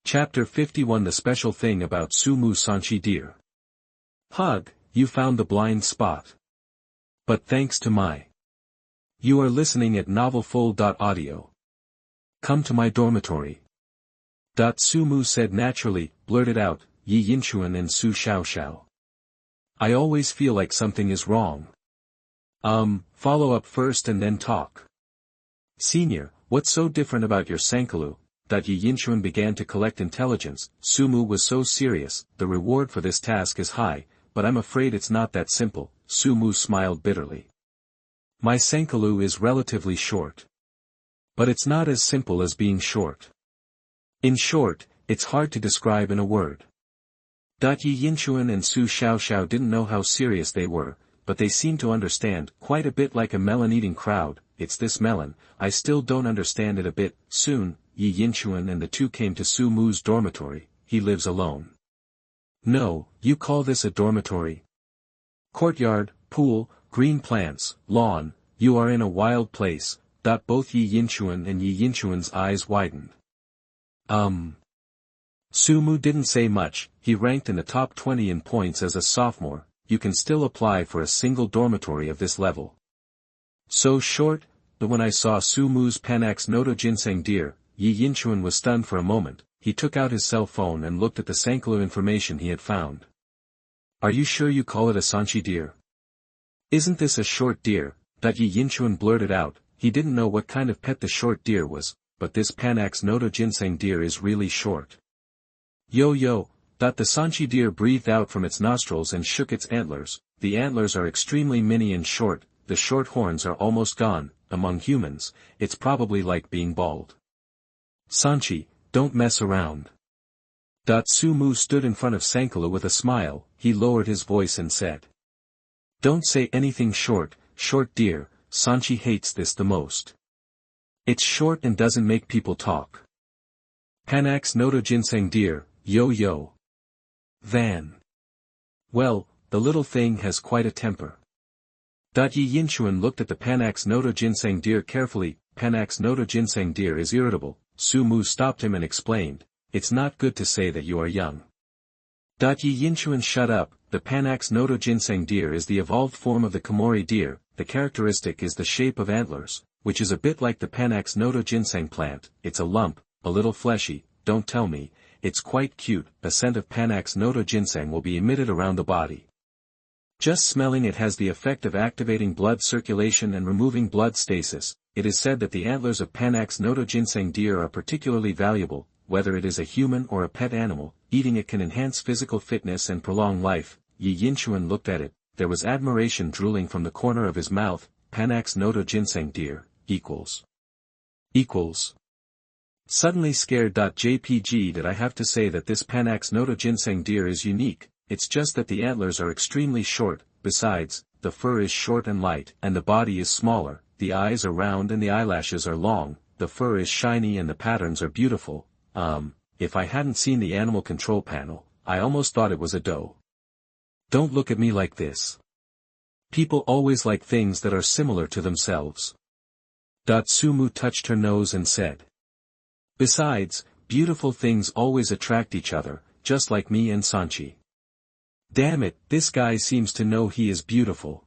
Chapter 51 The Special Thing About Su Mu Sanqi Deer. Hug, you found the blind spot. But thanks to my. You are listening at novelfull.audio. Come to my dormitory. Su Mu said naturally, blurted out, Yi Yinchuan and Su Xiao. I always feel like something is wrong. Follow up first and then talk. Senior, what's so different about your Sankalu? Yi Yinchuan began to collect intelligence. Su Mu was so serious, the reward for this task is high, but I'm afraid it's not that simple. Su Mu smiled bitterly. My Sankalu is relatively short. But it's not as simple as being short. In short, it's hard to describe in a word. Yi Yinchuan and Su Xiao didn't know how serious they were, but they seemed to understand, quite a bit like a melon-eating crowd. It's this melon, I still don't understand it a bit. Soon, Yi Yinchuan and the two came to Su Mu's dormitory. He lives alone. No, you call this a dormitory? Courtyard, pool, green plants, lawn, you are in a wild place. Both Yi Yinchuan and Yi Yinchuan's eyes widened. Su Mu didn't say much. He ranked in the top 20 in points as a sophomore. You can still apply for a single dormitory of this level. So short? But when I saw Su Mu's Panax Noto Ginseng Deer, Yi Yinchuan was stunned for a moment. He took out his cell phone and looked at the Sankalu information he had found. Are you sure you call it a Sanqi deer? Isn't this a short deer? Yi Yinchuan blurted out. He didn't know what kind of pet the short deer was, but this Panax Noto Ginseng deer is really short. Yo. The Sanqi deer breathed out from its nostrils and shook its antlers. The antlers are extremely mini and short, the short horns are almost gone. Among humans, it's probably like being bald. Sanqi, don't mess around. Su Mu stood in front of Sankalu with a smile. He lowered his voice and said. Don't say anything short deer, Sanqi hates this the most. It's short and doesn't make people talk. Panax Noto Ginseng Deer, yo. Van. Well, the little thing has quite a temper. Yi Yinchuan looked at the Panax Noto Ginseng Deer carefully. Panax Noto Ginseng Deer is irritable. Su Mu stopped him and explained, it's not good to say that you are young. Yi Yinchuan shut up. The Panax Noto Ginseng Deer is the evolved form of the Komori deer. The characteristic is the shape of antlers, which is a bit like the Panax Noto Ginseng plant. It's a lump, a little fleshy, don't tell me, it's quite cute. A scent of Panax Noto Ginseng will be emitted around the body. Just smelling it has the effect of activating blood circulation and removing blood stasis. It is said that the antlers of Panax Noto Ginseng Deer are particularly valuable, whether it is a human or a pet animal. Eating it can enhance physical fitness and prolong life. Yi Yinchuan looked at it. There was admiration drooling from the corner of his mouth. Panax Noto Ginseng Deer, equals. Suddenly scared. JPG did I have to say that this Panax Noto Ginseng Deer is unique? It's just that the antlers are extremely short. Besides, the fur is short and light, and the body is smaller. The eyes are round and the eyelashes are long. The fur is shiny and the patterns are beautiful. If I hadn't seen the animal control panel, I almost thought it was a doe. Don't look at me like this. People always like things that are similar to themselves. Su Mu touched her nose and said. Besides, beautiful things always attract each other, just like me and Sanqi. Damn it, this guy seems to know he is beautiful.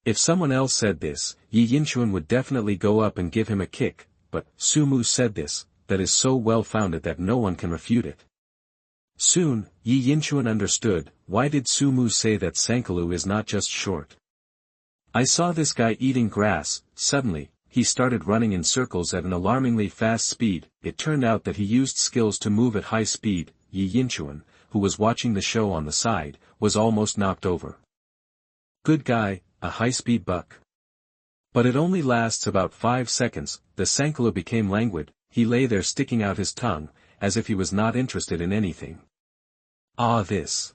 If someone else said this, Yi Yinchuan would definitely go up and give him a kick, but Su Mu said this, that is so well-founded that no one can refute it. Soon, Yi Yinchuan understood. Why did Su Mu say that Sankalu is not just short? I saw this guy eating grass. Suddenly, he started running in circles at an alarmingly fast speed. It turned out that he used skills to move at high speed. Yi Yinchuan, who was watching the show on the side, was almost knocked over. Good guy, a high-speed buck. But it only lasts about 5 seconds. The Sankalu became languid. He lay there sticking out his tongue, as if he was not interested in anything. This.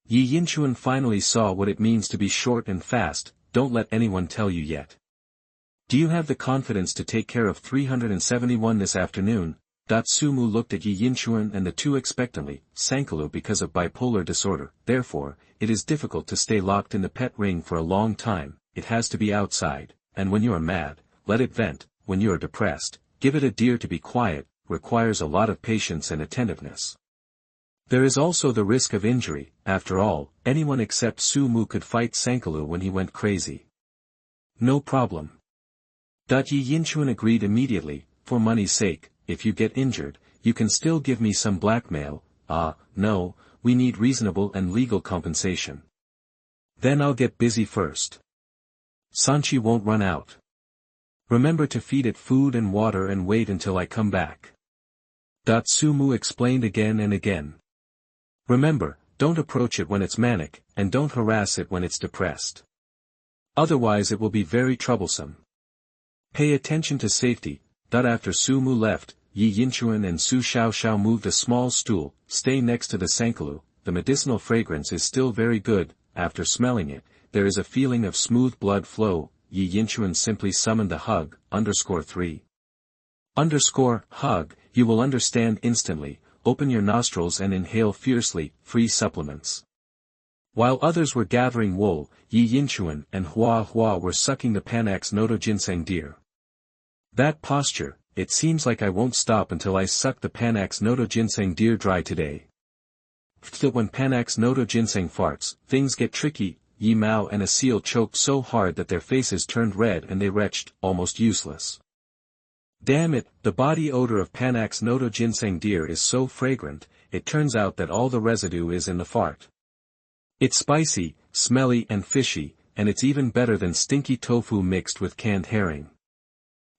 Yi Yinchuan finally saw what it means to be short and fast. Don't let anyone tell you yet. Do you have the confidence to take care of 371 this afternoon? Su Mu looked at Yi Yinchuan and the two expectantly. Sankalu because of bipolar disorder. Therefore, it is difficult to stay locked in the pet ring for a long time. It has to be outside, and when you are mad, let it vent. When you are depressed, give it a deer to be quiet. requires a lot of patience and attentiveness. There is also the risk of injury. After all, anyone except Su Mu could fight Sanqi when he went crazy. No problem. Yi Yinchuan agreed immediately. For money's sake, if you get injured, you can still give me some blackmail. No, we need reasonable and legal compensation. Then I'll get busy first. Sanqi won't run out. Remember to feed it food and water and wait until I come back. Su Mu explained again and again. Remember, don't approach it when it's manic, and don't harass it when it's depressed. Otherwise it will be very troublesome. Pay attention to safety. After Su Mu left, Yi Yinchuan and Su Xiaoxiao moved a small stool. Stay next to the Sanqi. The medicinal fragrance is still very good. After smelling it, there is a feeling of smooth blood flow. Yi Yinchuan simply summoned the hug. _3. Hug, you will understand instantly. Open your nostrils and inhale fiercely. Free supplements. While others were gathering wool, Yi Yinchuan and Hua Hua were sucking the Panax Noto Ginseng Deer. That posture, it seems like I won't stop until I suck the Panax Noto Ginseng Deer dry today. When Panax Noto Ginseng farts, things get tricky. Yi Mao and a seal choked so hard that their faces turned red and they retched, almost useless. Damn it, the body odor of Panax Noto Ginseng Deer is so fragrant, it turns out that all the residue is in the fart. It's spicy, smelly and fishy, and it's even better than stinky tofu mixed with canned herring.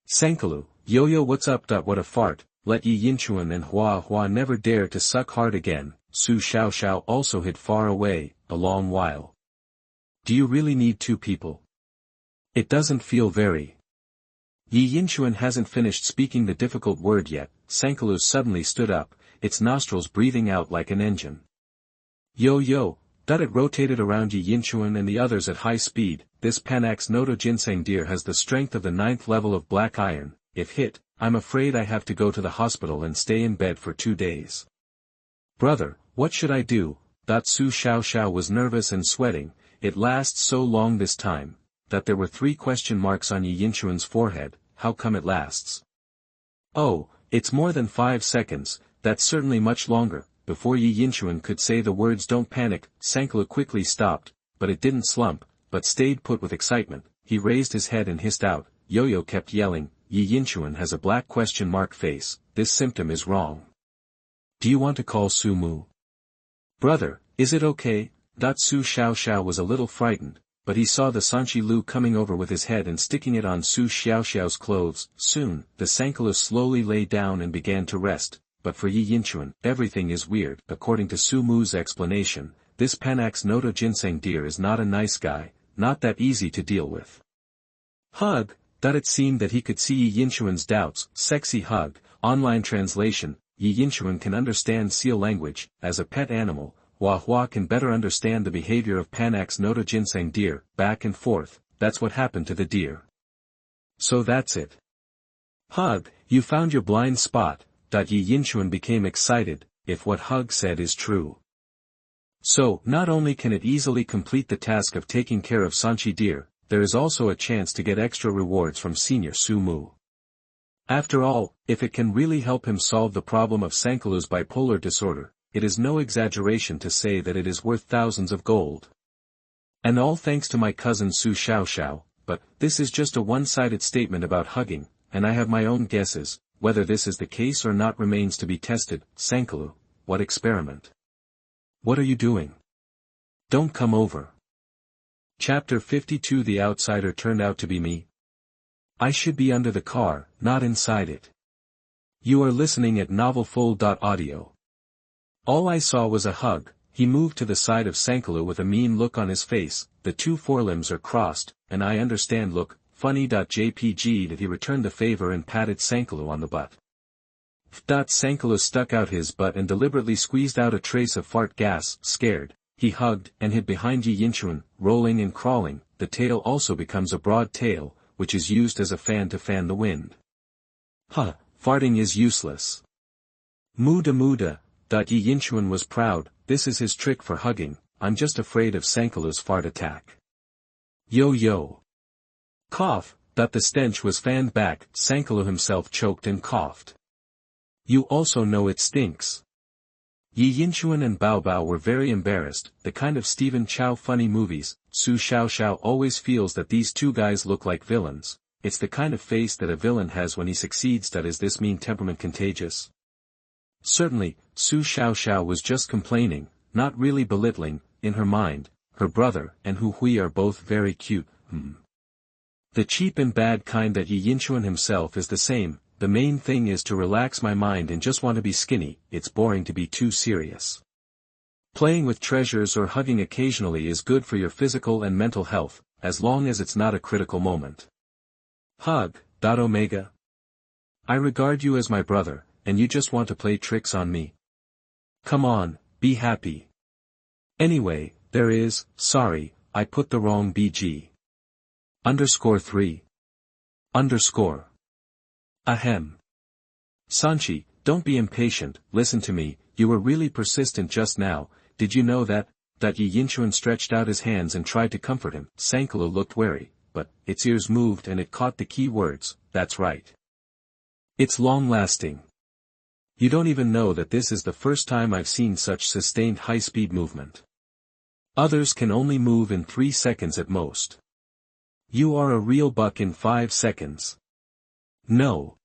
Sanqi, yo what's up? What a fart. Let Yi Yinchuan and Hua Hua never dare to suck hard again. Su Xiaoxiao also hid far away, a long while. Do you really need two people? It doesn't feel very. Yi Yinchuan hasn't finished speaking the difficult word yet. Sanqi suddenly stood up, its nostrils breathing out like an engine. Yo. It rotated around Yi Yinchuan and the others at high speed. This Panax Noto Ginseng Deer has the strength of the 9th level of black iron. If hit, I'm afraid I have to go to the hospital and stay in bed for 2 days. Brother, what should I do? Su Xiaoxiao was nervous and sweating. It lasts so long this time, that there were 3 question marks on Yi Yinchuan's forehead. How come it lasts? Oh, it's more than 5 seconds, that's certainly much longer. Before Yi Yinchuan could say the words don't panic, Sanqi quickly stopped, but it didn't slump, but stayed put with excitement. He raised his head and hissed out. Yo kept yelling, Yi Yinchuan has a black question mark face, this symptom is wrong. Do you want to call Su Mu? Brother, is it okay? Su Xiaoxiao was a little frightened, but he saw the Sanqi Lu coming over with his head and sticking it on Su Xiaoxiao's clothes. Soon, the Sanqi slowly lay down and began to rest. But for Yi Yinchuan, everything is weird. According to Su Mu's explanation, this Panax Noto Ginseng Deer is not a nice guy, not that easy to deal with. Hug, it seemed that he could see Yi Yinchuan's doubts. Sexy hug. Online translation, Yi Yinchuan can understand seal language. As a pet animal, Hua Hua can better understand the behavior of Panax Noto Ginseng Deer. Back and forth, that's what happened to the deer. So that's it. Hug, you found your blind spot. Yi Yinchuan became excited, if what Hug said is true. So, not only can it easily complete the task of taking care of Sanqi Deer, there is also a chance to get extra rewards from Senior Su Mu. After all, if it can really help him solve the problem of Sanqi's bipolar disorder, it is no exaggeration to say that it is worth thousands of gold. And all thanks to my cousin Su Xiaoxiao, but this is just a one-sided statement about hugging, and I have my own guesses. Whether this is the case or not remains to be tested. Sanqi, what experiment? What are you doing? Don't come over. Chapter 52. The outsider turned out to be me. I should be under the car, not inside it. You are listening at novelfull.audio. All I saw was a hug. He moved to the side of Sanqi with a mean look on his face. The 2 forelimbs are crossed, and I understand look. Funny.jpg that he returned the favor and patted Sanqi on the butt. Sanqi stuck out his butt and deliberately squeezed out a trace of fart gas. Scared, he hugged and hid behind Yi Yinchuan, rolling and crawling. The tail also becomes a broad tail, which is used as a fan to fan the wind. Farting is useless. Muda. Yi Yinchuan was proud. This is his trick for hugging. I'm just afraid of Sanqi's fart attack. Yo. Cough, the stench was fanned back. Sanqi himself choked and coughed. You also know it stinks. Yi Yinchuan and Bao Bao were very embarrassed, the kind of Stephen Chow funny movies. Su Xiaoxiao always feels that these two guys look like villains. It's the kind of face that a villain has when he succeeds. Is this mean temperament contagious? Certainly, Su Xiaoxiao was just complaining, not really belittling. In her mind, her brother and Hu Hui are both very cute. The cheap and bad kind that Yi Yinchuan himself is the same. The main thing is to relax my mind and just want to be skinny. It's boring to be too serious. Playing with treasures or hugging occasionally is good for your physical and mental health, as long as it's not a critical moment. Hug, Omega. I regard you as my brother, and you just want to play tricks on me. Come on, be happy. Anyway, there is, sorry, I put the wrong BG. _3. Ahem. Sanqi, don't be impatient, listen to me, you were really persistent just now. Did you know that Yi Yinchuan stretched out his hands and tried to comfort him. Sanqi looked wary, but its ears moved and it caught the key words, that's right. It's long-lasting. You don't even know that this is the first time I've seen such sustained high-speed movement. Others can only move in 3 seconds at most. You are a real buck in 5 seconds. No.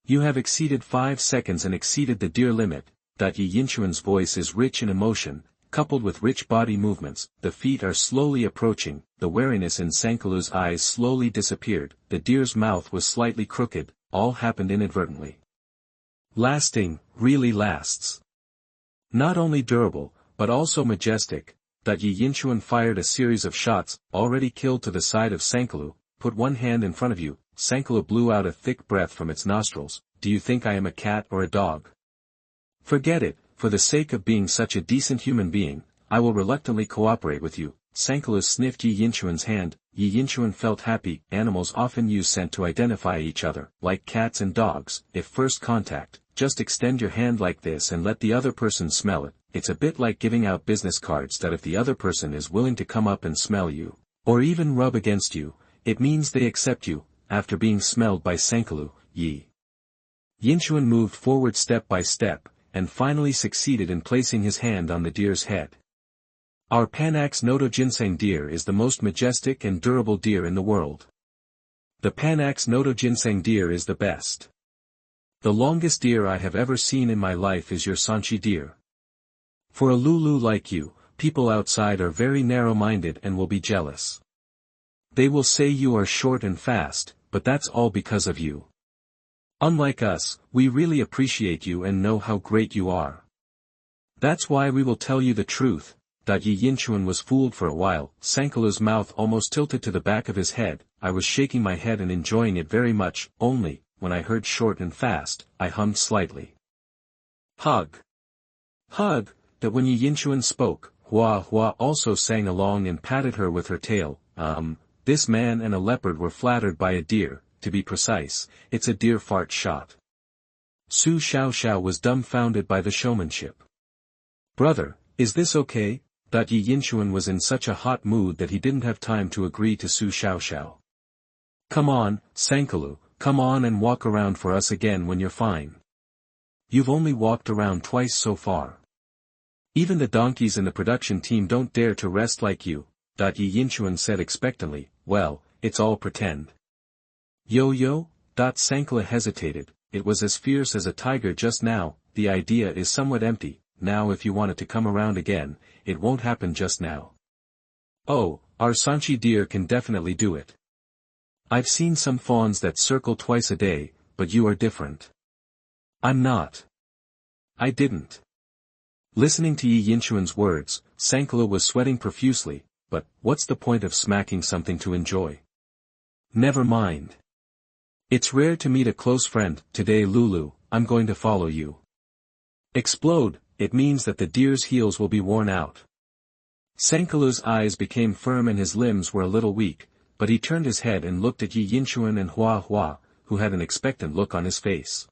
You have exceeded 5 seconds and exceeded the deer limit. Yi Yinchuan's voice is rich in emotion, coupled with rich body movements. The feet are slowly approaching, the wariness in Sanqi's eyes slowly disappeared, the deer's mouth was slightly crooked, all happened inadvertently. Lasting, really lasts. Not only durable, but also majestic. Yi Yinchuan fired a series of shots, already killed to the side of Sanqi. Put one hand in front of you. Sanqi blew out a thick breath from its nostrils. Do you think I am a cat or a dog? Forget it, for the sake of being such a decent human being, I will reluctantly cooperate with you. Sanqi sniffed Yi Yinchuan's hand. Yi Yinchuan felt happy. Animals often use scent to identify each other, like cats and dogs. If first contact, just extend your hand like this and let the other person smell it. It's a bit like giving out business cards that if the other person is willing to come up and smell you, or even rub against you, it means they accept you. After being smelled by Sanqi, Yi Yinchuan moved forward step by step, and finally succeeded in placing his hand on the deer's head. Our Panax Noto Ginseng deer is the most majestic and durable deer in the world. The Panax Noto Ginseng deer is the best. The longest deer I have ever seen in my life is your Sanqi deer. For a Lulu like you, people outside are very narrow-minded and will be jealous. They will say you are short and fast, but that's all because of you. Unlike us, we really appreciate you and know how great you are. That's why we will tell you the truth. Yi Yinchuan was fooled for a while. Sanqi's mouth almost tilted to the back of his head. I was shaking my head and enjoying it very much, only, when I heard short and fast, I hummed slightly. Hug. Hug. That when Yi Yinchuan spoke, Hua Hua also sang along and patted her with her tail. This man and a leopard were flattered by a deer. To be precise, it's a deer fart shot. Su Xiaoxiao was dumbfounded by the showmanship. Brother, is this okay? Yi Yinchuan was in such a hot mood that he didn't have time to agree to Su Xiaoxiao. Come on, Sanqi, come on and walk around for us again when you're fine. You've only walked around twice so far. Even the donkeys in the production team don't dare to rest like you. Yi Yinchuan said expectantly, well, it's all pretend. Yo. Sanqi hesitated, it was as fierce as a tiger just now. The idea is somewhat empty. Now if you want it to come around again, it won't happen just now. Oh, our Sanqi deer can definitely do it. I've seen some fawns that circle twice a day, but you are different. I'm not. I didn't. Listening to Yi Yinchuan's words, Sanqi was sweating profusely, but what's the point of smacking something to enjoy? Never mind. It's rare to meet a close friend. Today Lulu, I'm going to follow you. Explode, it means that the deer's heels will be worn out. Sanqi's eyes became firm and his limbs were a little weak, but he turned his head and looked at Yi Yinchuan and Hua Hua, who had an expectant look on his face.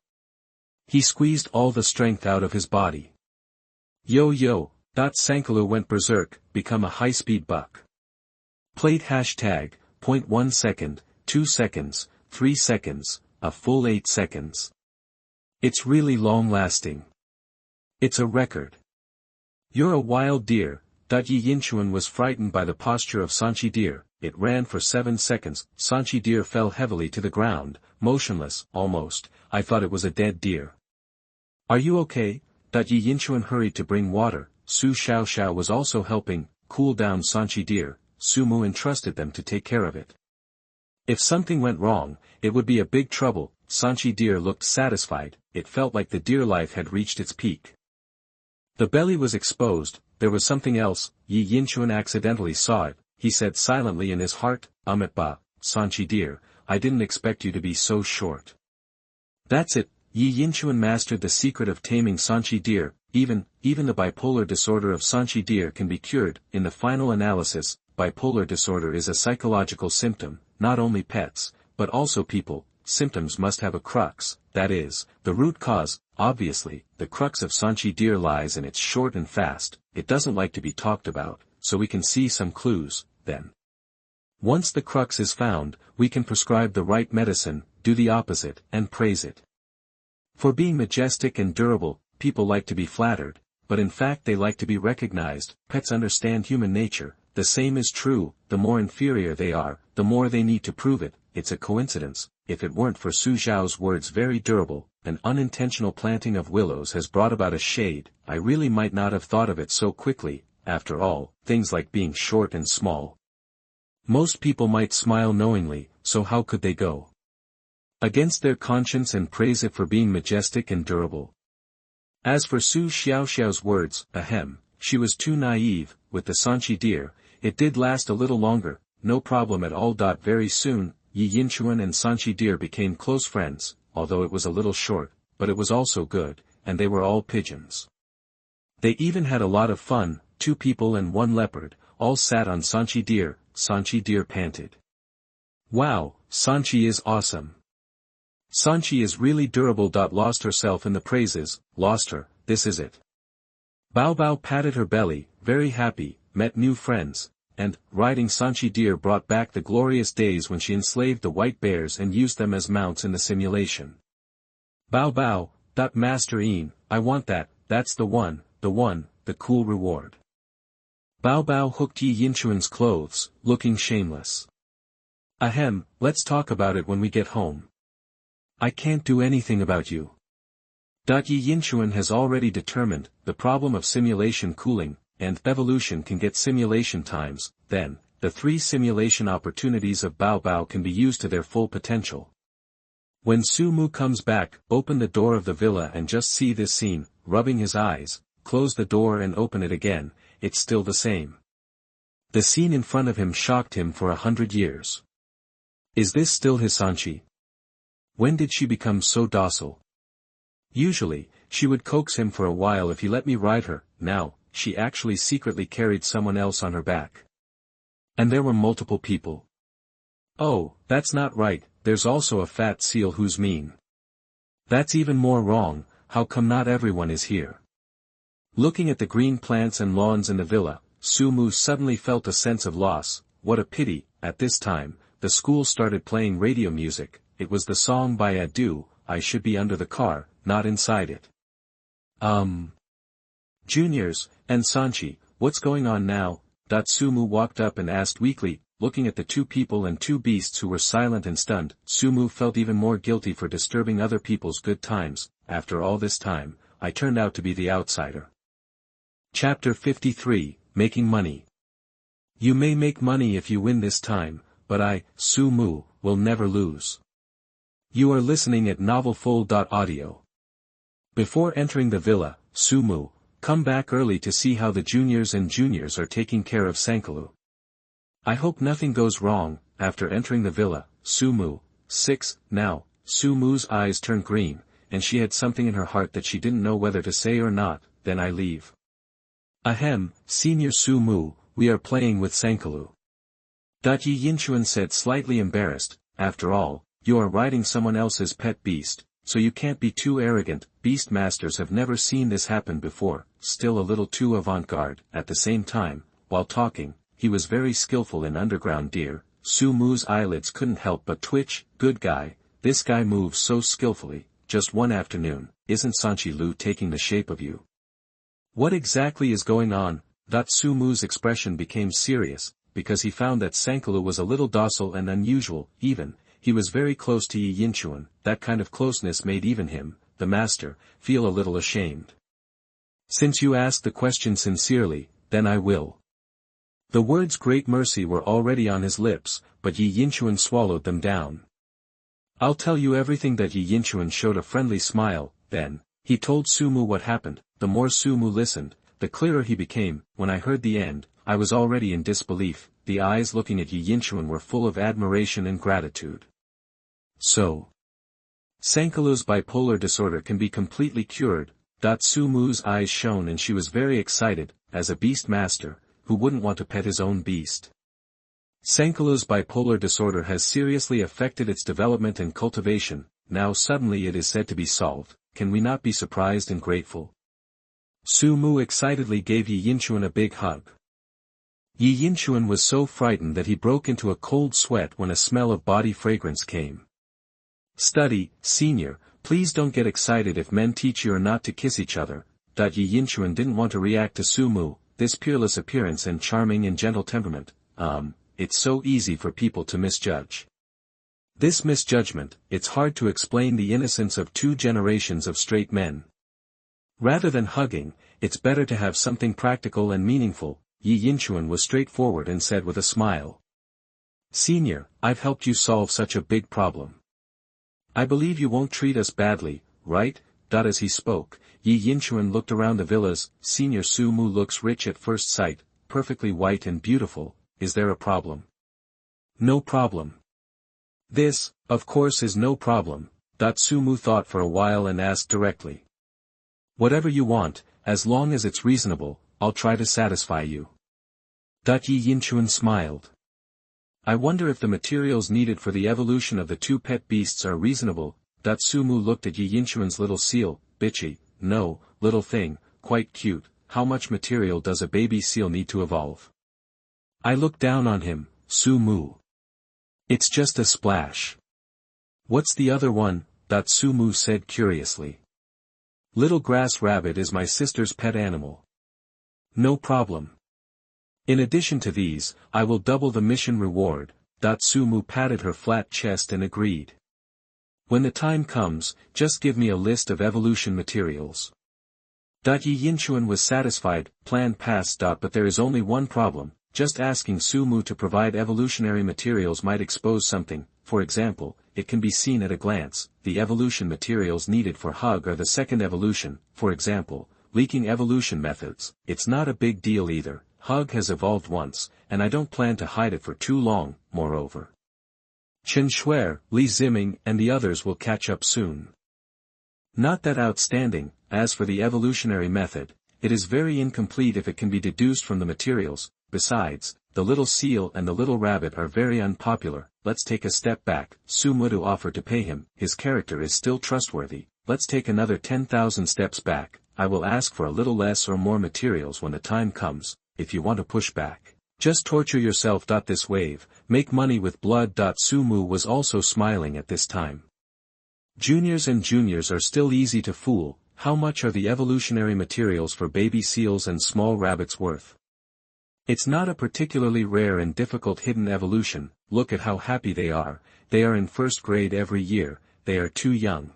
He squeezed all the strength out of his body. Yo. Sanqi went berserk, become a high-speed buck. Plate hashtag, 0.1 second, 2 seconds, 3 seconds, a full 8 seconds. It's really long-lasting. It's a record. You're a wild deer. Yi Yinchuan was frightened by the posture of Sanqi Deer. It ran for 7 seconds. Sanqi Deer fell heavily to the ground, motionless, almost. I thought it was a dead deer. Are you okay? Yi Yinchuan hurried to bring water. Su Xiaoxiao was also helping cool down Sanqi Deer. Su Mu entrusted them to take care of it. If something went wrong, it would be a big trouble. Sanqi Deer looked satisfied. It felt like the deer life had reached its peak. The belly was exposed. There was something else. Yi Yinchuan accidentally saw it. He said silently in his heart, Ba, Sanqi Deer, I didn't expect you to be so short. That's it. Yi Yinchuan mastered the secret of taming Sanqi Deer. Even the bipolar disorder of Sanqi Deer can be cured. In the final analysis, bipolar disorder is a psychological symptom, not only pets, but also people. Symptoms must have a crux, that is, the root cause. Obviously, the crux of Sanqi Deer lies in its short and fast. It doesn't like to be talked about, so we can see some clues, then. Once the crux is found, we can prescribe the right medicine, do the opposite, and praise it. For being majestic and durable, people like to be flattered, but in fact they like to be recognized. Pets understand human nature. The same is true. The more inferior they are, the more they need to prove it. It's a coincidence. If it weren't for Su Zhao's words very durable, an unintentional planting of willows has brought about a shade. I really might not have thought of it so quickly. After all, things like being short and small. Most people might smile knowingly, so how could they go against their conscience and praise it for being majestic and durable? As for Su Xiaoxiao's words, she was too naive. With the Sanqi Deer, it did last a little longer, no problem at all. Very soon, Yi Yinchuan and Sanqi Deer became close friends, although it was a little short, but it was also good, and they were all pigeons. They even had a lot of fun. 2 people and 1 leopard, all sat on Sanqi Deer. Sanqi Deer panted. Wow, Sanqi is awesome. Sanqi is really durable. Lost herself in the praises. Lost her, this is it. Bao Bao patted her belly, very happy, met new friends, and, riding Sanqi Deer brought back the glorious days when she enslaved the white bears and used them as mounts in the simulation. Bao Bao, Master Een, I want that, that's the one, the cool reward. Bao Bao hooked Yi Yinchuan's clothes, looking shameless. Let's talk about it when we get home. I can't do anything about you. Yi Yinchuan has already determined the problem of simulation cooling, and evolution can get simulation times. Then, the 3 simulation opportunities of Bao Bao can be used to their full potential. When Su Mu comes back, open the door of the villa and just see this scene, rubbing his eyes, close the door and open it again, it's still the same. The scene in front of him shocked him for 100 years. Is this still his Sanqi? When did she become so docile? Usually, she would coax him for a while if he let me ride her. Now, she actually secretly carried someone else on her back. And there were multiple people. Oh, that's not right, there's also a fat seal who's mean. That's even more wrong. How come not everyone is here? Looking at the green plants and lawns in the villa, Su Mu suddenly felt a sense of loss. What a pity. At this time, the school started playing radio music. It was the song by Adu, I should be under the car, not inside it. Juniors, and Sanqi, what's going on now? Su Mu walked up and asked weakly, looking at the 2 people and 2 beasts who were silent and stunned. Su Mu felt even more guilty for disturbing other people's good times. After all this time, I turned out to be the outsider. Chapter 53, Making Money. You may make money if you win this time, but I, Su Mu, will never lose. You are listening at novelfull.audio. Before entering the villa, Su Mu, come back early to see how the juniors are taking care of Sankalu. I hope nothing goes wrong. After entering the villa, Su Mu, 6, now, Su Mu's eyes turned green, and she had something in her heart that she didn't know whether to say or not. Then I leave. Senior Su Mu, we are playing with Sankalu. Yi Yinchuan said, slightly embarrassed. After all, you are riding someone else's pet beast, so you can't be too arrogant. Beast masters have never seen this happen before, still a little too avant-garde. At the same time, while talking, he was very skillful in underground deer. Su Mu's eyelids couldn't help but twitch. Good guy, this guy moves so skillfully. Just one afternoon, isn't Sanqi Lu taking the shape of you? What exactly is going on? Su Mu's expression became serious, because he found that Sanqi Lu was a little docile and unusual, even, he was very close to Yi Yinchuan, that kind of closeness made even him, the master, feel a little ashamed. Since you ask the question sincerely, then I will. The words great mercy were already on his lips, but Yi Yinchuan swallowed them down. I'll tell you everything. That Yi Yinchuan showed a friendly smile, then, he told Su Mu what happened. The more Su Mu listened, the clearer he became. When I heard the end, I was already in disbelief. The eyes looking at Yi Yinchuan were full of admiration and gratitude. So, Sanqi Lu's bipolar disorder can be completely cured. Su Mu's eyes shone and she was very excited. As a beast master, who wouldn't want to pet his own beast? Sanqi Lu's bipolar disorder has seriously affected its development and cultivation. Now suddenly it is said to be solved. Can we not be surprised and grateful? Su Mu excitedly gave Yi Yinchuan a big hug. Yi Yinchuan was so frightened that he broke into a cold sweat when a smell of body fragrance came. Study, senior, please don't get excited if men teach you not to kiss each other. Yi Yinchuan didn't want to react to Su Mu, this peerless appearance and charming and gentle temperament. It's so easy for people to misjudge. This misjudgment, it's hard to explain the innocence of 2 generations of straight men. Rather than hugging, it's better to have something practical and meaningful. Yi Yinchuan was straightforward and said with a smile. Senior, I've helped you solve such a big problem. I believe you won't treat us badly, right? As he spoke, Yi Yinchuan looked around the villas. Senior, Su Mu looks rich at first sight, perfectly white and beautiful. Is there a problem? No problem. This, of course, is no problem. Su Mu thought for a while and asked directly. Whatever you want, as long as it's reasonable, I'll try to satisfy you. Yi Yinchuan smiled. I wonder if the materials needed for the evolution of the 2 pet beasts are reasonable. Su Mu looked at Yi Yinchuan's little seal. Bitchy, no, little thing, quite cute. How much material does a baby seal need to evolve? I looked down on him, Su Mu. It's just a splash. What's the other one? Su Mu said curiously. Little grass rabbit is my sister's pet animal. No problem. In addition to these, I will double the mission reward. Su Mu patted her flat chest and agreed. When the time comes, just give me a list of evolution materials. Yi Yinchuan was satisfied. Plan passed. But there is only one problem. Just asking Su Mu to provide evolutionary materials might expose something. For example, it can be seen at a glance. The evolution materials needed for Hug are the second evolution. For example, leaking evolution methods. It's not a big deal either. Hug has evolved once, and I don't plan to hide it for too long. Moreover, Chen Shuer, Li Ziming and the others will catch up soon. Not that outstanding. As for the evolutionary method, it is very incomplete if it can be deduced from the materials. Besides, the little seal and the little rabbit are very unpopular. Let's take a step back. Su Mu offered to pay him. His character is still trustworthy. Let's take another 10,000 steps back. I will ask for a little less or more materials when the time comes. If you want to push back, just torture yourself. This wave, make money with blood. Su Mu was also smiling at this time. Juniors and juniors are still easy to fool. How much are the evolutionary materials for baby seals and small rabbits worth? It's not a particularly rare and difficult hidden evolution. Look at how happy they are. They are in first grade every year. They are too young.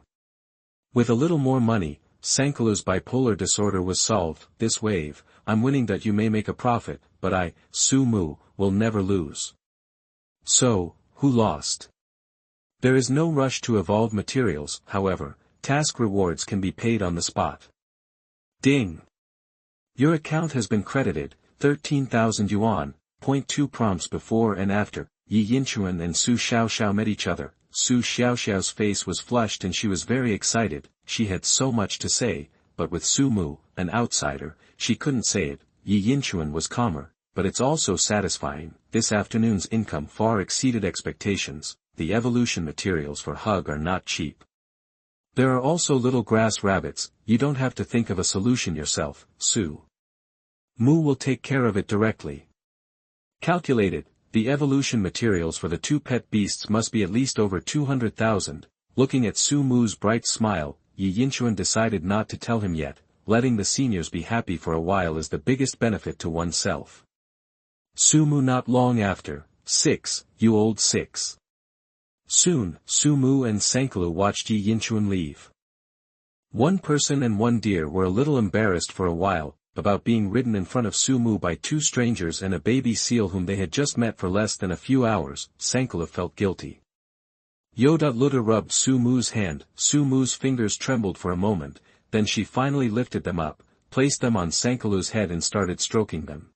With a little more money, Sanqi Lu's bipolar disorder was solved. This wave, I'm winning. You may make a profit, but I, Su Mu, will never lose. So, who lost? There is no rush to evolve materials. However, task rewards can be paid on the spot. Ding! Your account has been credited. 13,000 yuan. 2 prompts before and after. Yi Yinchuan and Su Xiaoxiao met each other. Su Xiaoxiao's face was flushed and she was very excited. She had so much to say, but with Su Mu, an outsider, she couldn't say it. Yi Yinchuan was calmer, but it's also satisfying. This afternoon's income far exceeded expectations. The evolution materials for Hug are not cheap. There are also little grass rabbits. You don't have to think of a solution yourself. Su Mu will take care of it directly. Calculated, the evolution materials for the 2 pet beasts must be at least over 200,000. Looking at Su Mu's bright smile, Yi Yinchuan decided not to tell him yet. Letting the seniors be happy for a while is the biggest benefit to oneself. Su Mu not long after. 6, you old 6. Soon, Su Mu and Sanqi watched Yi Yinchuan leave. One person and one deer were a little embarrassed for a while, about being ridden in front of Su Mu by two strangers and a baby seal whom they had just met for less than a few hours. Sanqi felt guilty. Luda rubbed Su Mu's hand. Su Mu's fingers trembled for a moment, then she finally lifted them up, placed them on Sanqi's head and started stroking them.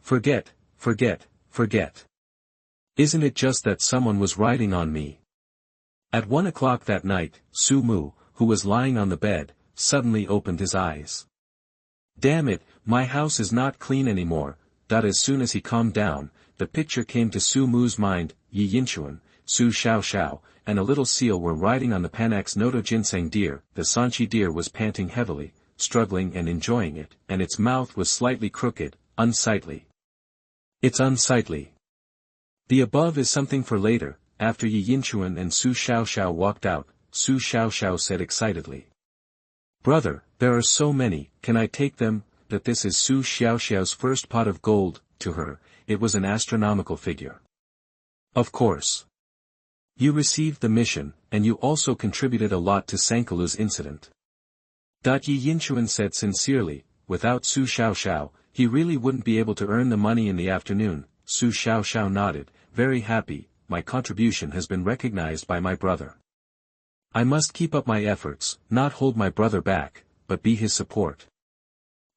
Forget. Isn't it just that someone was riding on me? At 1 o'clock that night, Su Mu, who was lying on the bed, suddenly opened his eyes. Damn it, my house is not clean anymore. As soon as he calmed down, the picture came to Su Mu's mind. Yi Yinchuan, Su Xiao, and a little seal were riding on the Panax Noto Ginseng deer. The Sanqi deer was panting heavily, struggling and enjoying it, and its mouth was slightly crooked, unsightly. It's unsightly. The above is something for later. After Yi Yinchuan and Su Xiao walked out, Su Xiao said excitedly. Brother, there are so many, can I take them? That this is Su Xiao's first pot of gold. To her, it was an astronomical figure. Of course. You received the mission, and you also contributed a lot to Sanqi's incident. Yi Yinchuan said sincerely, without Su Xiao, he really wouldn't be able to earn the money in the afternoon. Su Xiao nodded, very happy. My contribution has been recognized by my brother. I must keep up my efforts, not hold my brother back, but be his support.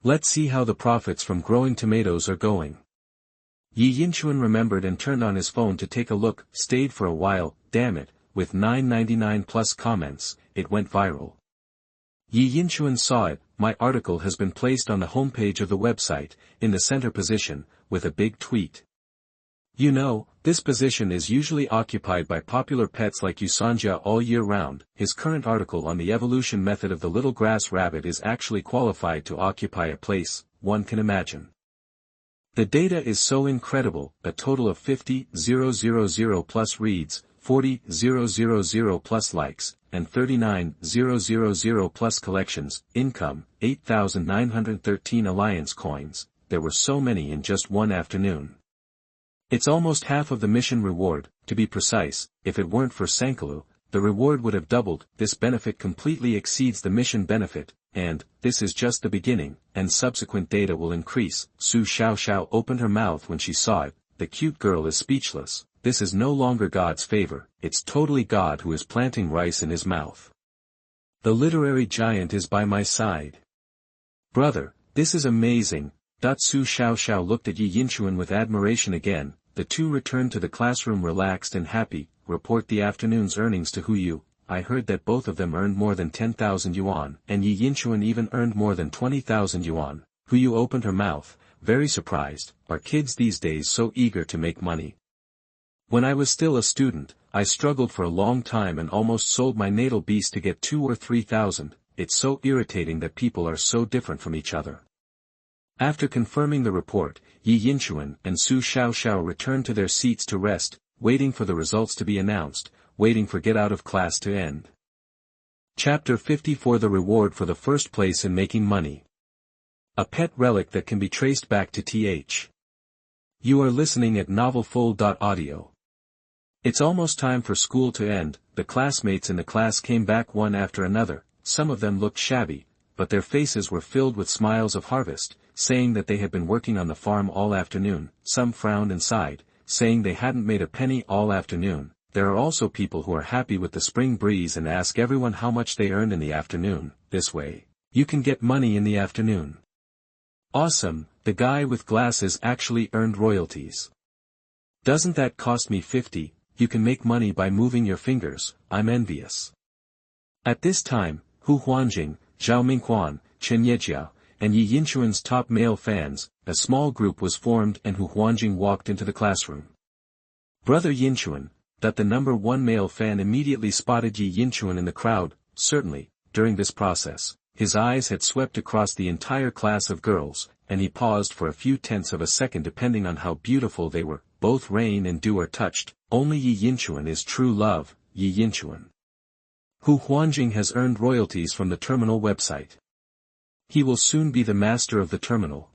Let's see how the profits from growing tomatoes are going. Yi Yinchuan remembered and turned on his phone to take a look, stayed for a while. Damn it, with 999 plus comments, it went viral. Yi Yinchuan saw it. My article has been placed on the homepage of the website, in the center position, with a big tweet. You know, this position is usually occupied by popular pets like Usanja all year round. His current article on the evolution method of the little grass rabbit is actually qualified to occupy a place, one can imagine. The data is so incredible, a total of 50,000 plus reads, 40,000 plus likes, and 39,000 plus collections. Income, 8,913 alliance coins. There were so many in just one afternoon. It's almost half of the mission reward. To be precise, if it weren't for Sanqi, the reward would have doubled. This benefit completely exceeds the mission benefit, and this is just the beginning, and subsequent data will increase. Su Xiao opened her mouth when she saw it. The cute girl is speechless. This is no longer God's favor, it's totally God who is planting rice in his mouth. The literary giant is by my side. Brother, this is amazing. Su Xiao looked at Yi Yinchuan with admiration again. The two returned to the classroom relaxed and happy. Report the afternoon's earnings to Huyu. I heard that both of them earned more than 10,000 yuan, and Yi Yinchuan even earned more than 20,000 yuan. Huyu opened her mouth, very surprised. Are kids these days so eager to make money? When I was still a student, I struggled for a long time and almost sold my natal beast to get 2,000 or 3,000. It's so irritating that people are so different from each other. After confirming the report, Yi Yinchuan and Su Xiao returned to their seats to rest, waiting for the results to be announced, waiting for get out of class to end. Chapter 54 The reward for the first place in making money. A pet relic that can be traced back to Th. You are listening at novelfull.audio. It's almost time for school to end. The classmates in the class came back one after another. Some of them looked shabby, but their faces were filled with smiles of harvest, saying that they had been working on the farm all afternoon. Some frowned and sighed, saying they hadn't made a penny all afternoon. There are also people who are happy with the spring breeze and ask everyone how much they earned in the afternoon. This way, you can get money in the afternoon. Awesome, the guy with glasses actually earned royalties. Doesn't that cost me 50? You can make money by moving your fingers. I'm envious. At this time, Hu Huanjing, Zhao Mingquan, Chen Yejiao, and Yi Yinchuan's top male fans, a small group was formed and Hu Huanjing walked into the classroom. Brother Yinchuan, that the number one male fan immediately spotted Yi Yinchuan in the crowd. Certainly, during this process, his eyes had swept across the entire class of girls, and he paused for a few tenths of a second depending on how beautiful they were. Both rain and dew are touched, only Yi Yinchuan is true love. Yi Yinchuan. Hu Huanjing has earned royalties from the terminal website. He will soon be the master of the terminal.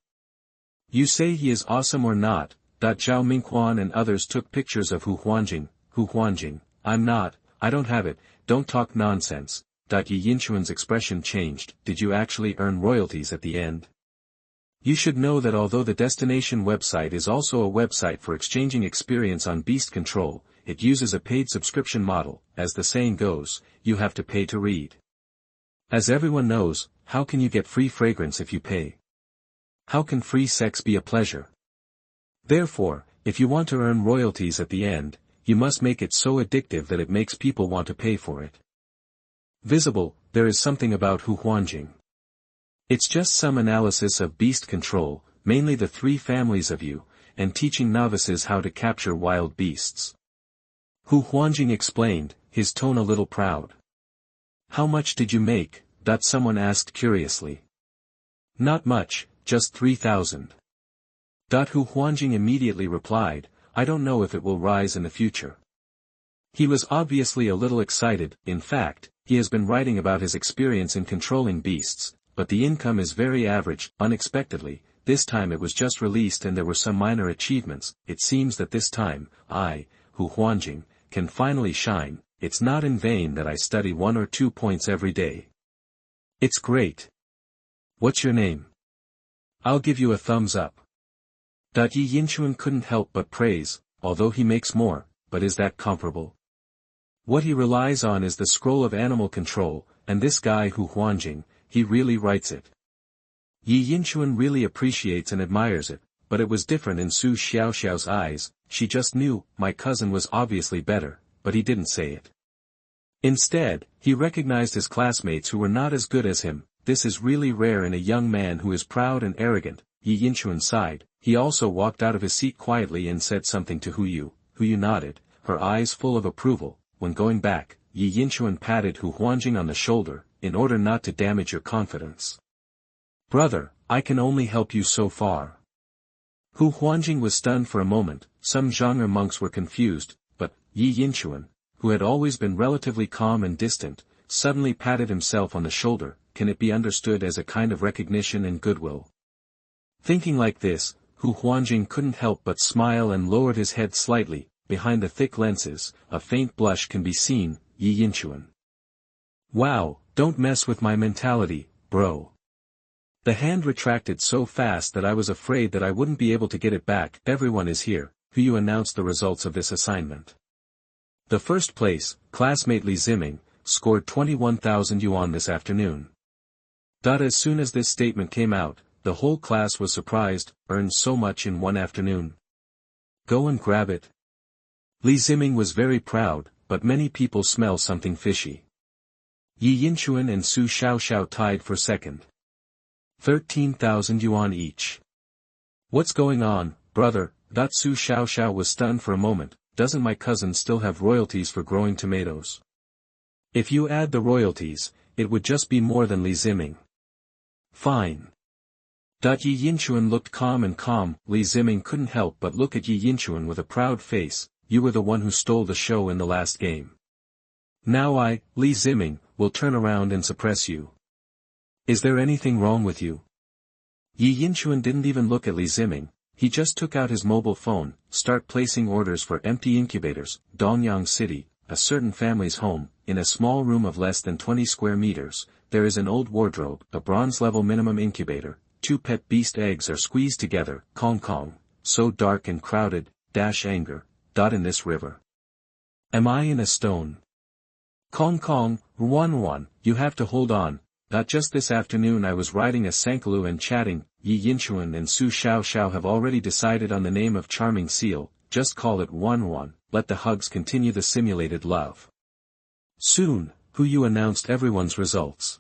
You say he is awesome or not? Zhao Mingquan and others took pictures of Hu Huanjing. Hu Huanjing, I'm not, I don't have it, don't talk nonsense. Yi Yinchuan's expression changed. Did you actually earn royalties at the end? You should know that although the destination website is also a website for exchanging experience on Beast Control, it uses a paid subscription model. As the saying goes, you have to pay to read. As everyone knows, how can you get free fragrance if you pay? How can free sex be a pleasure? Therefore, if you want to earn royalties at the end, you must make it so addictive that it makes people want to pay for it. Visible, there is something about Hu Huanjing. It's just some analysis of beast control, mainly the 3 families of you, and teaching novices how to capture wild beasts. Hu Huanjing explained, his tone a little proud. How much did you make? Someone asked curiously. Not much, just 3,000. Hu Huanjing immediately replied, I don't know if it will rise in the future. He was obviously a little excited. In fact, he has been writing about his experience in controlling beasts, but the income is very average. Unexpectedly, this time it was just released and there were some minor achievements. It seems that this time, I, Hu Huanjing, can finally shine. It's not in vain that I study 1 or 2 points every day. It's great. What's your name? I'll give you a thumbs up. Yi Yinchuan couldn't help but praise, although he makes more, but is that comparable? What he relies on is the scroll of animal control, and this guy Hu Huanjing, he really writes it. Yi Yinchuan really appreciates and admires it, but it was different in Su Xiaoxiao's eyes. She just knew, my cousin was obviously better, but he didn't say it. Instead, he recognized his classmates who were not as good as him. This is really rare in a young man who is proud and arrogant. Yi Yinchuan sighed. He also walked out of his seat quietly and said something to Hu Yu. Hu Yu nodded, her eyes full of approval. When going back, Yi Yinchuan patted Hu Huanjing on the shoulder, in order not to damage your confidence. Brother, I can only help you so far. Hu Huanjing was stunned for a moment. Some genre monks were confused, but Yi Yinchuan, who had always been relatively calm and distant, suddenly patted himself on the shoulder. Can it be understood as a kind of recognition and goodwill? Thinking like this, Hu Huanjing couldn't help but smile and lowered his head slightly. Behind the thick lenses, a faint blush can be seen. Yi Yinchuan. Wow, don't mess with my mentality, bro. The hand retracted so fast that I was afraid that I wouldn't be able to get it back. Everyone is here. Hu Yu announced the results of this assignment. The first place, classmate Li Ziming, scored 21,000 yuan this afternoon. As soon as this statement came out, the whole class was surprised. Earned so much in one afternoon. Go and grab it. Li Ziming was very proud, but many people smell something fishy. Yi Yinchuan and Su Xiaoxiao tied for second. 13,000 yuan each. What's going on, brother? Su Xiaoxiao was stunned for a moment. Doesn't my cousin still have royalties for growing tomatoes? If you add the royalties, it would just be more than Li Ziming. Fine. Yi Yinchuan looked calm and calm. Li Ziming couldn't help but look at Yi Yinchuan with a proud face. You were the one who stole the show in the last game. Now I, Li Ziming, will turn around and suppress you. Is there anything wrong with you? Yi Yinchuan didn't even look at Li Ziming. He just took out his mobile phone, start placing orders for empty incubators. Dongyang City, a certain family's home, in a small room of less than 20 square meters, there is an old wardrobe, a bronze-level minimum incubator, 2 pet beast eggs are squeezed together. Kong Kong, so dark and crowded, anger. In this river. Am I in a stone? Kong Kong, Ruan, you have to hold on. Just this afternoon I was riding a Sankalu and chatting. Yi Yinchuan and Su Xiaoxiao have already decided on the name of charming seal. Just call it Ruan. Let the hugs continue the simulated love. Soon, Hu Yu announced everyone's results.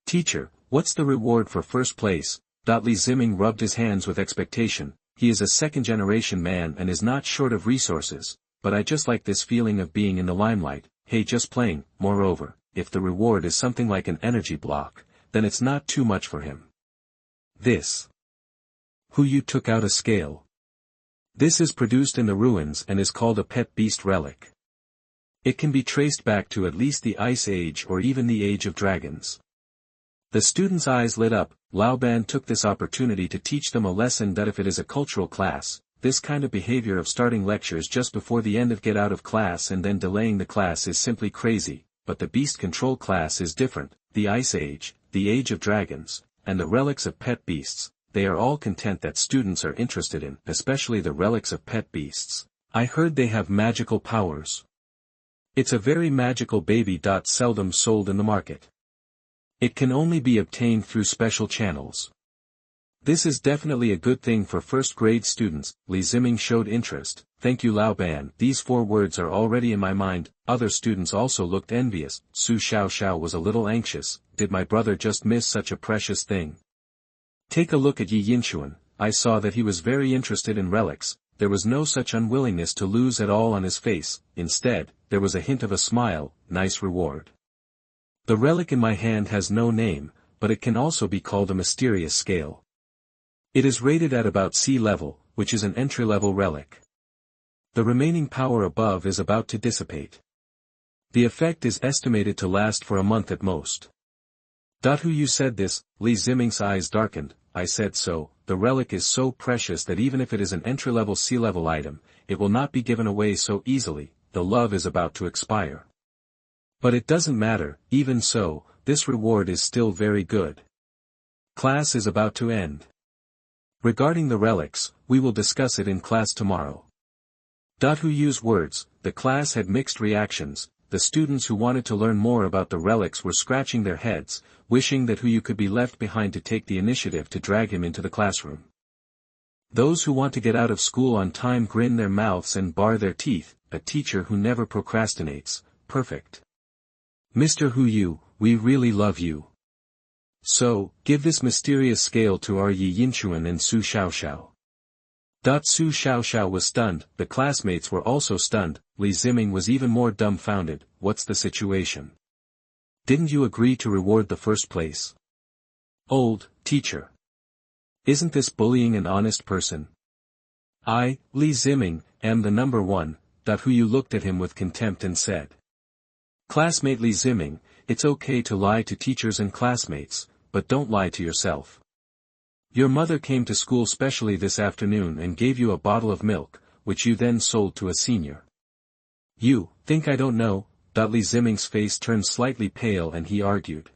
Teacher, what's the reward for first place? Li Ziming rubbed his hands with expectation. He is a second-generation man and is not short of resources, but I just like this feeling of being in the limelight. Hey, just playing. Moreover, if the reward is something like an energy block, then it's not too much for him. This. Hu Yu took out a scale. This is produced in the ruins and is called a pet beast relic. It can be traced back to at least the Ice Age or even the Age of Dragons. The students' eyes lit up. Laoban took this opportunity to teach them a lesson that if it is a cultural class, this kind of behavior of starting lectures just before the end of get out of class and then delaying the class is simply crazy, but the beast control class is different. The Ice Age, the Age of Dragons, and the relics of pet beasts, they are all content that students are interested in, especially the relics of pet beasts. I heard they have magical powers. It's a very magical baby. Seldom sold in the market. It can only be obtained through special channels. This is definitely a good thing for first-grade students. Li Ziming showed interest. Thank you Laoban. These 4 words are already in my mind. Other students also looked envious. Su Xiaoxiao was a little anxious. Did my brother just miss such a precious thing? Take a look at Yi Yinchuan. I saw that he was very interested in relics. There was no such unwillingness to lose at all on his face. Instead, there was a hint of a smile. Nice reward. The relic in my hand has no name, but it can also be called a mysterious scale. It is rated at about sea level, which is an entry-level relic. The remaining power above is about to dissipate. The effect is estimated to last for a month at most. Who you said this? Li Ziming's eyes darkened. I said so. The relic is so precious that even if it is an entry-level sea-level item, it will not be given away so easily. The love is about to expire. But it doesn't matter. Even so, this reward is still very good. Class is about to end. Regarding the relics, we will discuss it in class tomorrow. Who use words? The class had mixed reactions. The students who wanted to learn more about the relics were scratching their heads, wishing that you could be left behind to take the initiative to drag him into the classroom. Those who want to get out of school on time grin their mouths and bar their teeth. A teacher who never procrastinates. Perfect. Mr. Hu, we really love you. So, give this mysterious scale to our Yi Yinchuan and Su Xiaoxiao. Su Xiaoxiao was stunned. The classmates were also stunned. Li Ziming was even more dumbfounded. What's the situation? Didn't you agree to reward the first place? Old teacher. Isn't this bullying an honest person? I, Li Ziming, am the number 1. Hu looked at him with contempt and said. Classmate Li Ziming, it's okay to lie to teachers and classmates, but don't lie to yourself. Your mother came to school specially this afternoon and gave you a bottle of milk, which you then sold to a senior. You think I don't know? Li Ziming's face turned slightly pale and he argued.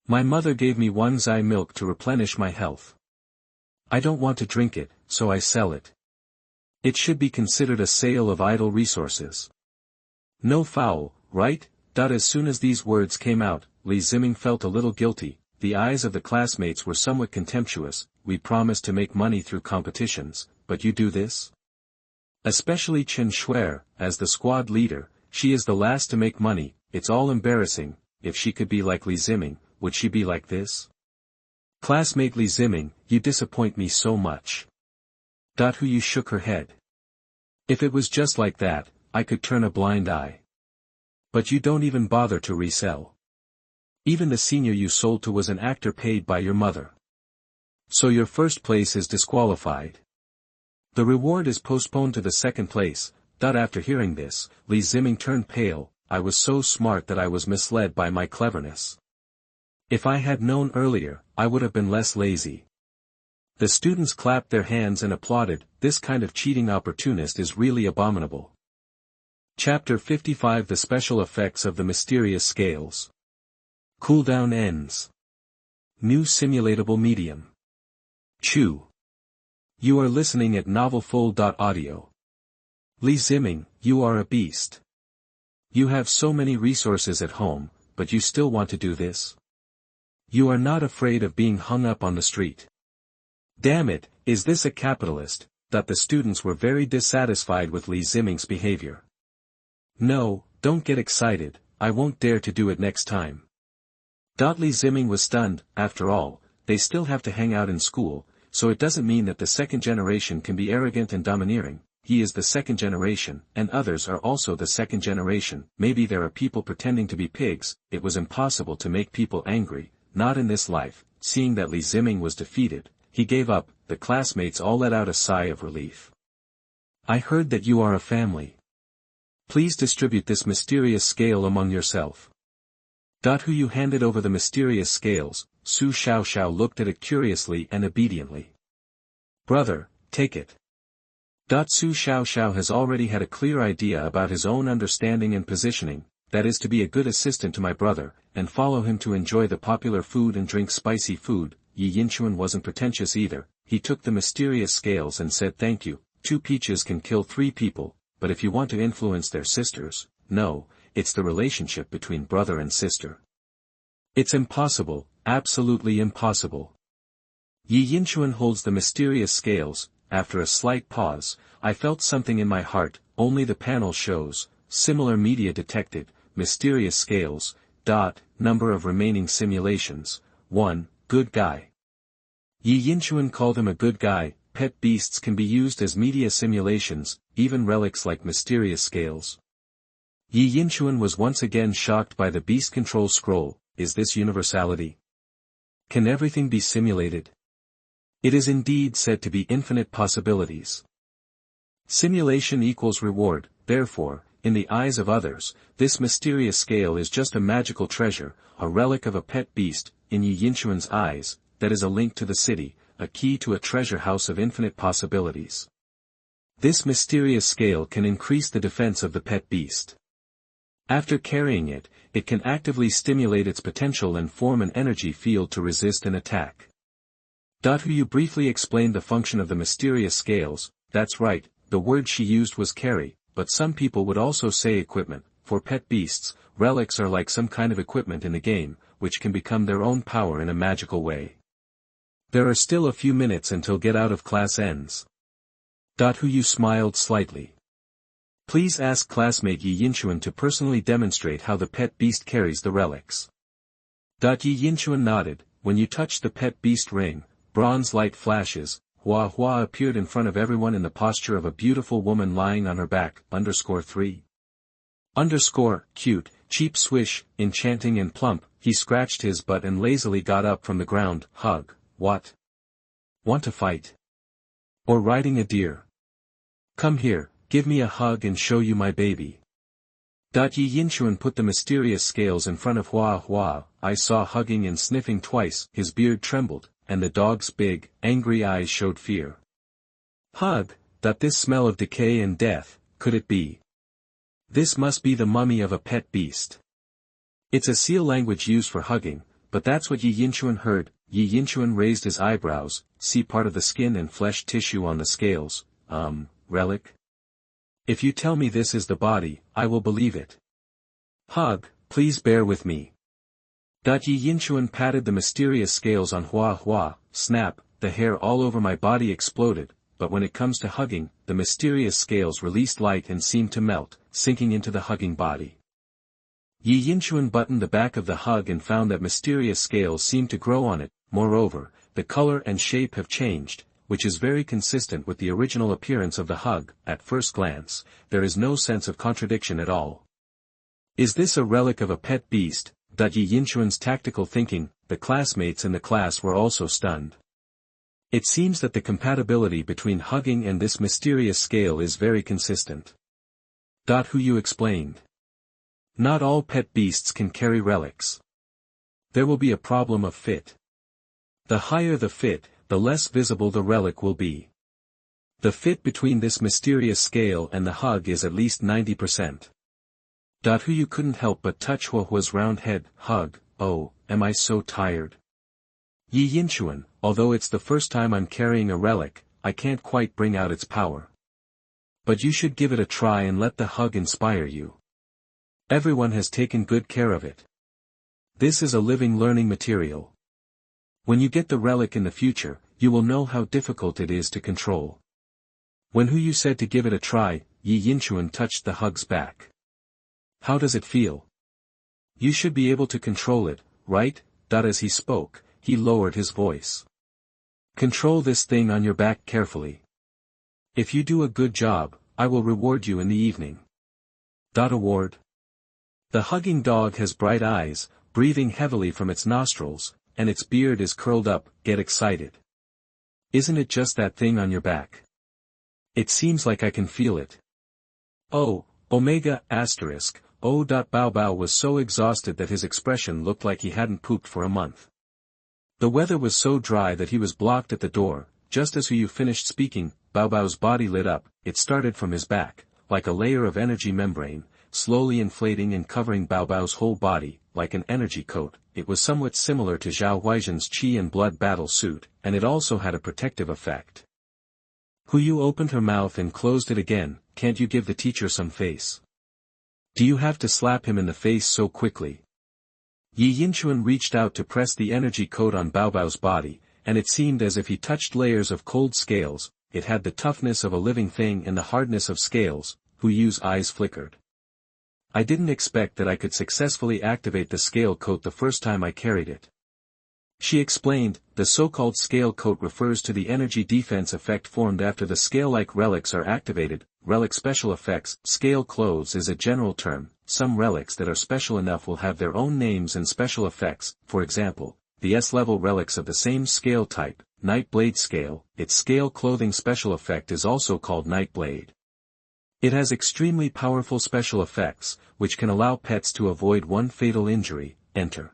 My mother gave me 1 zai milk to replenish my health. I don't want to drink it, so I sell it. It should be considered a sale of idle resources. No foul, right? As soon as these words came out, Li Ziming felt a little guilty. The eyes of the classmates were somewhat contemptuous. We promised to make money through competitions, but you do this? Especially Chen Shuer, as the squad leader, she is the last to make money. It's all embarrassing. If she could be like Li Ziming, would she be like this? Classmate Li Ziming, you disappoint me so much. Hu shook her head. If it was just like that, I could turn a blind eye. But you don't even bother to resell. Even the senior you sold to was an actor paid by your mother. So your first place is disqualified. The reward is postponed to the second place. After hearing this, Li Ziming turned pale. I was so smart that I was misled by my cleverness. If I had known earlier, I would have been less lazy. The students clapped their hands and applauded. This kind of cheating opportunist is really abominable. Chapter 55 The Special Effects of the Mysterious Scales. Cooldown ends. New simulatable medium. Choo. You are listening at novelfull.audio. Li Ziming, you are a beast. You have so many resources at home, but you still want to do this? You are not afraid of being hung up on the street. Damn it, is this a capitalist? The students were very dissatisfied with Li Ziming's behavior. No, don't get excited, I won't dare to do it next time. Li Ziming was stunned. After all, they still have to hang out in school, so it doesn't mean that the second generation can be arrogant and domineering. He is the second generation, and others are also the second generation. Maybe there are people pretending to be pigs. It was impossible to make people angry, not in this life. Seeing that Li Ziming was defeated, he gave up. The classmates all let out a sigh of relief. I heard that you are a family. Please distribute this mysterious scale among yourself. Who you handed over the mysterious scales, Su Xiao looked at it curiously and obediently. Brother, take it. Su Xiao has already had a clear idea about his own understanding and positioning, that is to be a good assistant to my brother, and follow him to enjoy the popular food and drink spicy food. Yi Yinchuan wasn't pretentious either. He took the mysterious scales and said thank you. 2 peaches can kill 3 people, but if you want to influence their sisters, no, it's the relationship between brother and sister. It's impossible, absolutely impossible. Yi Yinchuan holds the mysterious scales. After a slight pause, I felt something in my heart. Only the panel shows, similar media detected, mysterious scales, number of remaining simulations, 1, good guy. Yi Yinchuan called him a good guy. Pet beasts can be used as media simulations, even relics like mysterious scales. Yi Yinchuan was once again shocked by the beast control scroll. Is this universality? Can everything be simulated? It is indeed said to be infinite possibilities. Simulation equals reward, therefore, in the eyes of others, this mysterious scale is just a magical treasure, a relic of a pet beast. In Yi Yinchuan's eyes, that is a link to the city, a key to a treasure house of infinite possibilities. This mysterious scale can increase the defense of the pet beast. After carrying it, it can actively stimulate its potential and form an energy field to resist an attack. You briefly explained the function of the mysterious scales. That's right, the word she used was carry, but some people would also say equipment. For pet beasts, relics are like some kind of equipment in the game, which can become their own power in a magical way. There are still a few minutes until get out of class ends. You smiled slightly. Please ask classmate Yi Yinchuan to personally demonstrate how the pet beast carries the relics. Yi Yinchuan nodded. When you touch the pet beast ring, bronze light flashes. Hua Hua appeared in front of everyone in the posture of a beautiful woman lying on her back. _3. Cute, cheap swish, enchanting and plump. He scratched his butt and lazily got up from the ground. Hug. What? Want to fight? Or riding a deer? Come here, give me a hug and show you my baby. Yi Yinchuan put the mysterious scales in front of Hua Hua. I saw hugging and sniffing twice. His beard trembled, and the dog's big, angry eyes showed fear. Hug. This smell of decay and death, could it be? This must be the mummy of a pet beast. It's a seal language used for hugging, but that's what Yi Yinchuan heard. Yi Yinchuan raised his eyebrows. See part of the skin and flesh tissue on the scales. Relic? If you tell me this is the body, I will believe it. Hug, please bear with me. Yi Yinchuan patted the mysterious scales on Hua Hua. Snap, the hair all over my body exploded, but when it comes to hugging, the mysterious scales released light and seemed to melt, sinking into the hugging body. Yi Yinchuan buttoned the back of the hug and found that mysterious scales seemed to grow on it. Moreover, the color and shape have changed, which is very consistent with the original appearance of the hug. At first glance, there is no sense of contradiction at all. Is this a relic of a pet beast? Yi Yinchuan's tactical thinking. The classmates in the class were also stunned. It seems that the compatibility between hugging and this mysterious scale is very consistent. You explained. Not all pet beasts can carry relics. There will be a problem of fit. The higher the fit, the less visible the relic will be. The fit between this mysterious scale and the hug is at least 90%. You couldn't help but touch Hua Hua's round head. Hug. Oh, am I so tired? Yi Yinchuan, although it's the first time I'm carrying a relic, I can't quite bring out its power. But you should give it a try and let the hug inspire you. Everyone has taken good care of it. This is a living learning material. When you get the relic in the future, you will know how difficult it is to control. When you said to give it a try, Yi Yinchuan touched the hug's back. How does it feel? You should be able to control it, right? As he spoke, he lowered his voice. Control this thing on your back carefully. If you do a good job, I will reward you in the evening. Award. The hugging dog has bright eyes, breathing heavily from its nostrils, and its beard is curled up. Get excited. Isn't it just that thing on your back? It seems like I can feel it. Oh, Omega asterisk, O. Bao Bao was so exhausted that his expression looked like he hadn't pooped for a month. The weather was so dry that he was blocked at the door. Just as Hu finished speaking, Bao Bao's body lit up. It started from his back, like a layer of energy membrane, slowly inflating and covering Bao Bao's whole body, like an energy coat. It was somewhat similar to Zhao Huaizhen's Qi and Blood battle suit, and it also had a protective effect. Hu opened her mouth and closed it again. Can't you give the teacher some face? Do you have to slap him in the face so quickly? Yi Yinchuan reached out to press the energy coat on Bao Bao's body, and it seemed as if he touched layers of cold scales. It had the toughness of a living thing and the hardness of scales. Hu's eyes flickered. I didn't expect that I could successfully activate the scale coat the first time I carried it. She explained, the so-called scale coat refers to the energy defense effect formed after the scale-like relics are activated. Relic special effects. Scale clothes is a general term. Some relics that are special enough will have their own names and special effects. For example, the S-level relics of the same scale type, Night Blade Scale, its scale clothing special effect is also called Night Blade. It has extremely powerful special effects, which can allow pets to avoid one fatal injury. Enter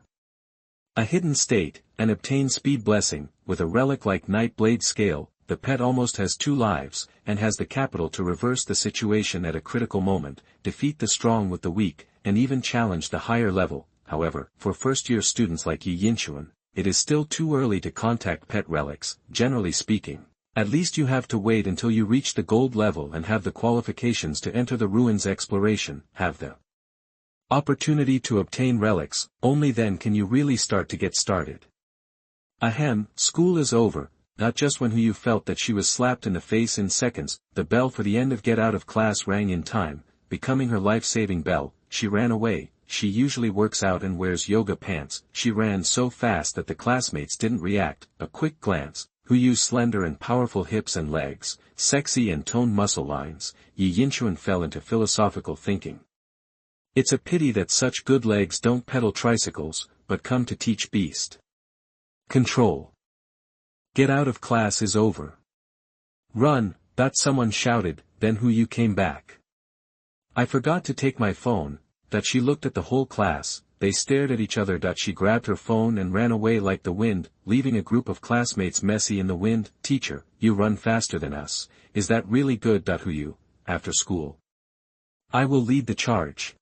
a hidden state, and obtain speed blessing. With a relic like Night Blade Scale, the pet almost has 2 lives, and has the capital to reverse the situation at a critical moment, defeat the strong with the weak, and even challenge the higher level. However, for first-year students like Yi Yinchuan, it is still too early to contact pet relics. Generally speaking, at least you have to wait until you reach the gold level and have the qualifications to enter the ruins exploration, have the opportunity to obtain relics. Only then can you really start to get started. Ahem, school is over. Not just when Hu felt that she was slapped in the face in seconds. The bell for the end of get out of class rang in time, becoming her life-saving bell. She ran away. She usually works out and wears yoga pants. She ran so fast that the classmates didn't react. A quick glance, Hu's slender and powerful hips and legs, sexy and toned muscle lines. Yi Yinchuan fell into philosophical thinking. It's a pity that such good legs don't pedal tricycles, but come to teach beast control. Get out of class is over. Run, someone shouted. Then Hu came back. I forgot to take my phone. She looked at the whole class. They stared at each other. She grabbed her phone and ran away like the wind, leaving a group of classmates messy in the wind. Teacher, you run faster than us. Is that really good? Hu, after school. I will lead the charge.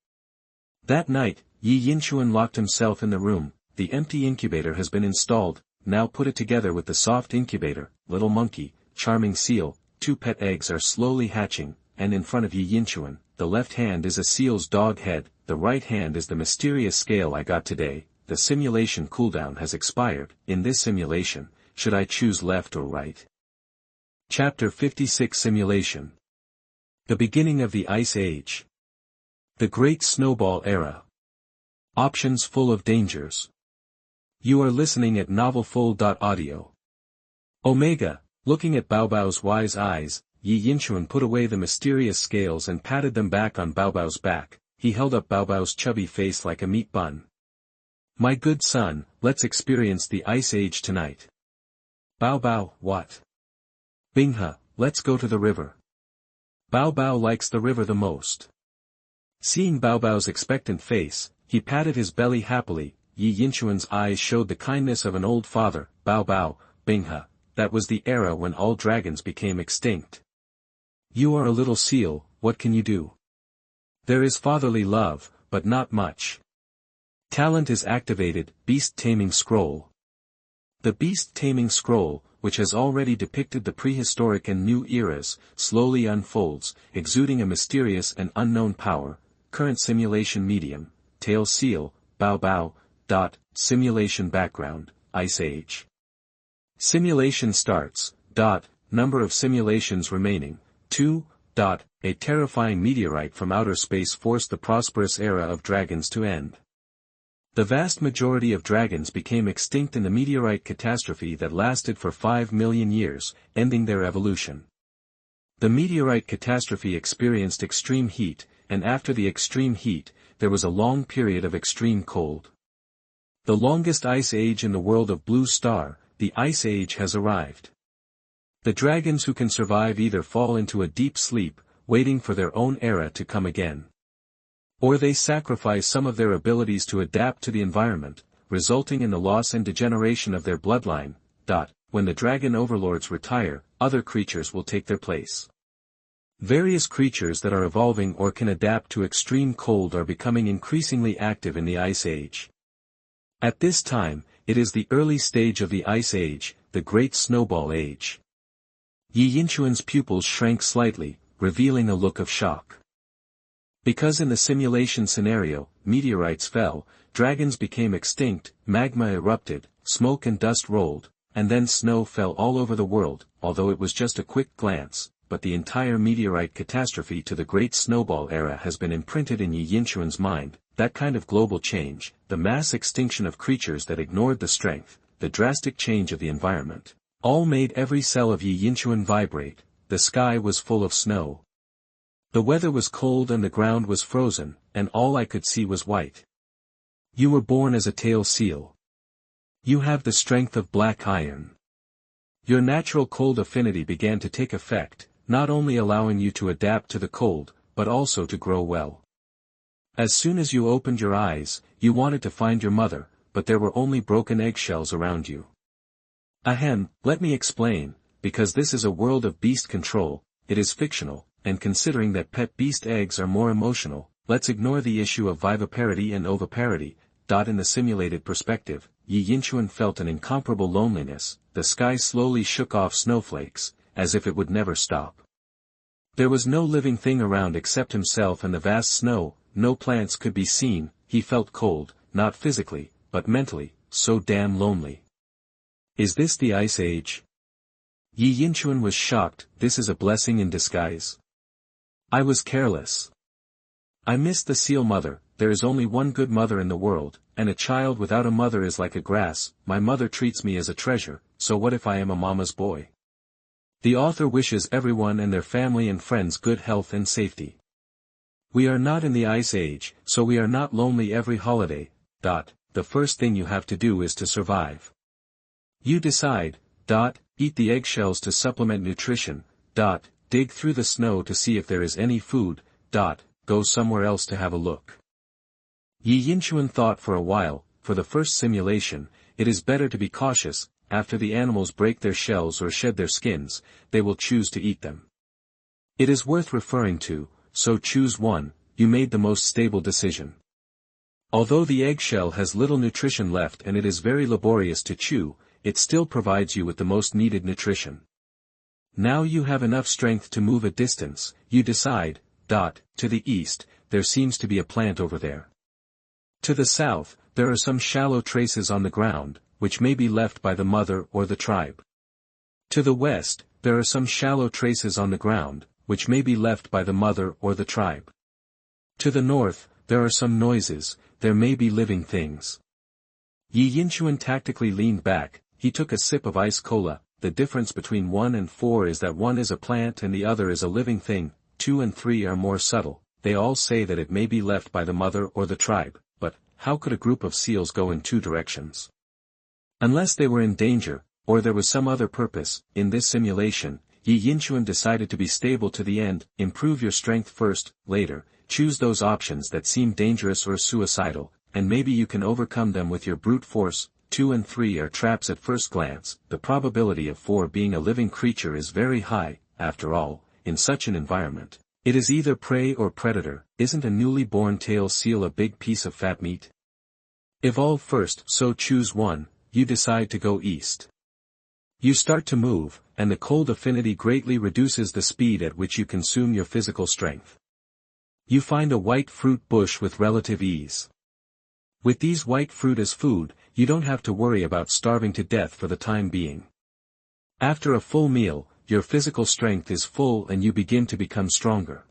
That night, Yi Yinchuan locked himself in the room. The empty incubator has been installed. Now put it together with the soft incubator. Little monkey, charming seal, 2 pet eggs are slowly hatching, and in front of Yi Yinchuan, the left hand is a seal's dog head, the right hand is the mysterious scale I got today. The simulation cooldown has expired. In this simulation, should I choose left or right? Chapter 56 Simulation. The beginning of the Ice Age. The Great Snowball Era. Options full of dangers. You are listening at novelfull.audio. Omega, looking at Bao Bao's wise eyes, Yi Yinchuan put away the mysterious scales and patted them back on Bao Bao's back. He held up Bao Bao's chubby face like a meat bun. My good son, let's experience the Ice Age tonight. Bao Bao, what? Binghe, let's go to the river. Bao Bao likes the river the most. Seeing Bao Bao's expectant face, he patted his belly happily. Yi Yinchuan's eyes showed the kindness of an old father. Bao Bao, Binghe, that was the era when all dragons became extinct. You are a little seal, what can you do? There is fatherly love, but not much. Talent is activated. Beast Taming Scroll. The Beast Taming Scroll, which has already depicted the prehistoric and new eras, slowly unfolds, exuding a mysterious and unknown power. Current simulation medium, tail seal, Bao Bao. Simulation background, Ice Age. Simulation starts. Number of simulations remaining, 2. A terrifying meteorite from outer space forced the prosperous era of dragons to end. The vast majority of dragons became extinct in the meteorite catastrophe that lasted for 5 million years, ending their evolution. The meteorite catastrophe experienced extreme heat, and after the extreme heat, there was a long period of extreme cold. The longest ice age in the world of Blue Star, the Ice Age has arrived. The dragons who can survive either fall into a deep sleep, waiting for their own era to come again. Or they sacrifice some of their abilities to adapt to the environment, resulting in the loss and degeneration of their bloodline. When the dragon overlords retire, other creatures will take their place. Various creatures that are evolving or can adapt to extreme cold are becoming increasingly active in the Ice Age. At this time, it is the early stage of the Ice Age, the Great Snowball Age. Yi Yinchuan's pupils shrank slightly, revealing a look of shock. Because in the simulation scenario, meteorites fell, dragons became extinct, magma erupted, smoke and dust rolled, and then snow fell all over the world, although it was just a quick glance, but the entire meteorite catastrophe to the Great Snowball Era has been imprinted in Yi Yinchuan's mind. That kind of global change, the mass extinction of creatures that ignored the strength, the drastic change of the environment, all made every cell of Yi Yinchuan vibrate. The sky was full of snow. The weather was cold and the ground was frozen, and all I could see was white. You were born as a tail seal. You have the strength of black iron. Your natural cold affinity began to take effect, not only allowing you to adapt to the cold, but also to grow well. As soon as you opened your eyes, you wanted to find your mother, but there were only broken eggshells around you. Ahem, let me explain, because this is a world of beast control, it is fictional, and considering that pet beast eggs are more emotional, let's ignore the issue of viviparity and oviparity. In the simulated perspective, Yi Yinchuan felt an incomparable loneliness. The sky slowly shook off snowflakes, as if it would never stop. There was no living thing around except himself and the vast snow, no plants could be seen. He felt cold, not physically, but mentally, so damn lonely. Is this the Ice Age? Yi Yinchuan was shocked. This is a blessing in disguise. I was careless. I missed the seal mother. There is only one good mother in the world, and a child without a mother is like a grass. My mother treats me as a treasure, so what if I am a mama's boy? The author wishes everyone and their family and friends good health and safety. We are not in the Ice Age, so we are not lonely every holiday. The first thing you have to do is to survive. You decide. Eat the eggshells to supplement nutrition. Dig through the snow to see if there is any food. Go somewhere else to have a look. Yi Yinchuan thought for a while. For the first simulation, it is better to be cautious. After the animals break their shells or shed their skins, they will choose to eat them. It is worth referring to, so choose one. You made the most stable decision. Although the eggshell has little nutrition left and it is very laborious to chew, it still provides you with the most needed nutrition. Now you have enough strength to move a distance. You decide. To the east, there seems to be a plant over there. To the south, there are some shallow traces on the ground, which may be left by the mother or the tribe. To the west, there are some shallow traces on the ground, which may be left by the mother or the tribe. To the north, there are some noises, there may be living things. Yi Yinchuan tactically leaned back. He took a sip of ice cola. The difference between 1 and 4 is that one is a plant and the other is a living thing. 2 and 3 are more subtle. They all say that it may be left by the mother or the tribe, but how could a group of seals go in 2 directions? Unless they were in danger, or there was some other purpose. In this simulation, Yi Yinchuan decided to be stable to the end. Improve your strength first, later, choose those options that seem dangerous or suicidal, and maybe you can overcome them with your brute force. 2 and 3 are traps at first glance. The probability of 4 being a living creature is very high. After all, in such an environment, it is either prey or predator. Isn't a newly born tail seal a big piece of fat meat? Evolve first, so choose one. You decide to go east. You start to move, and the cold affinity greatly reduces the speed at which you consume your physical strength. You find a white fruit bush with relative ease. With these white fruit as food, you don't have to worry about starving to death for the time being. After a full meal, your physical strength is full and you begin to become stronger.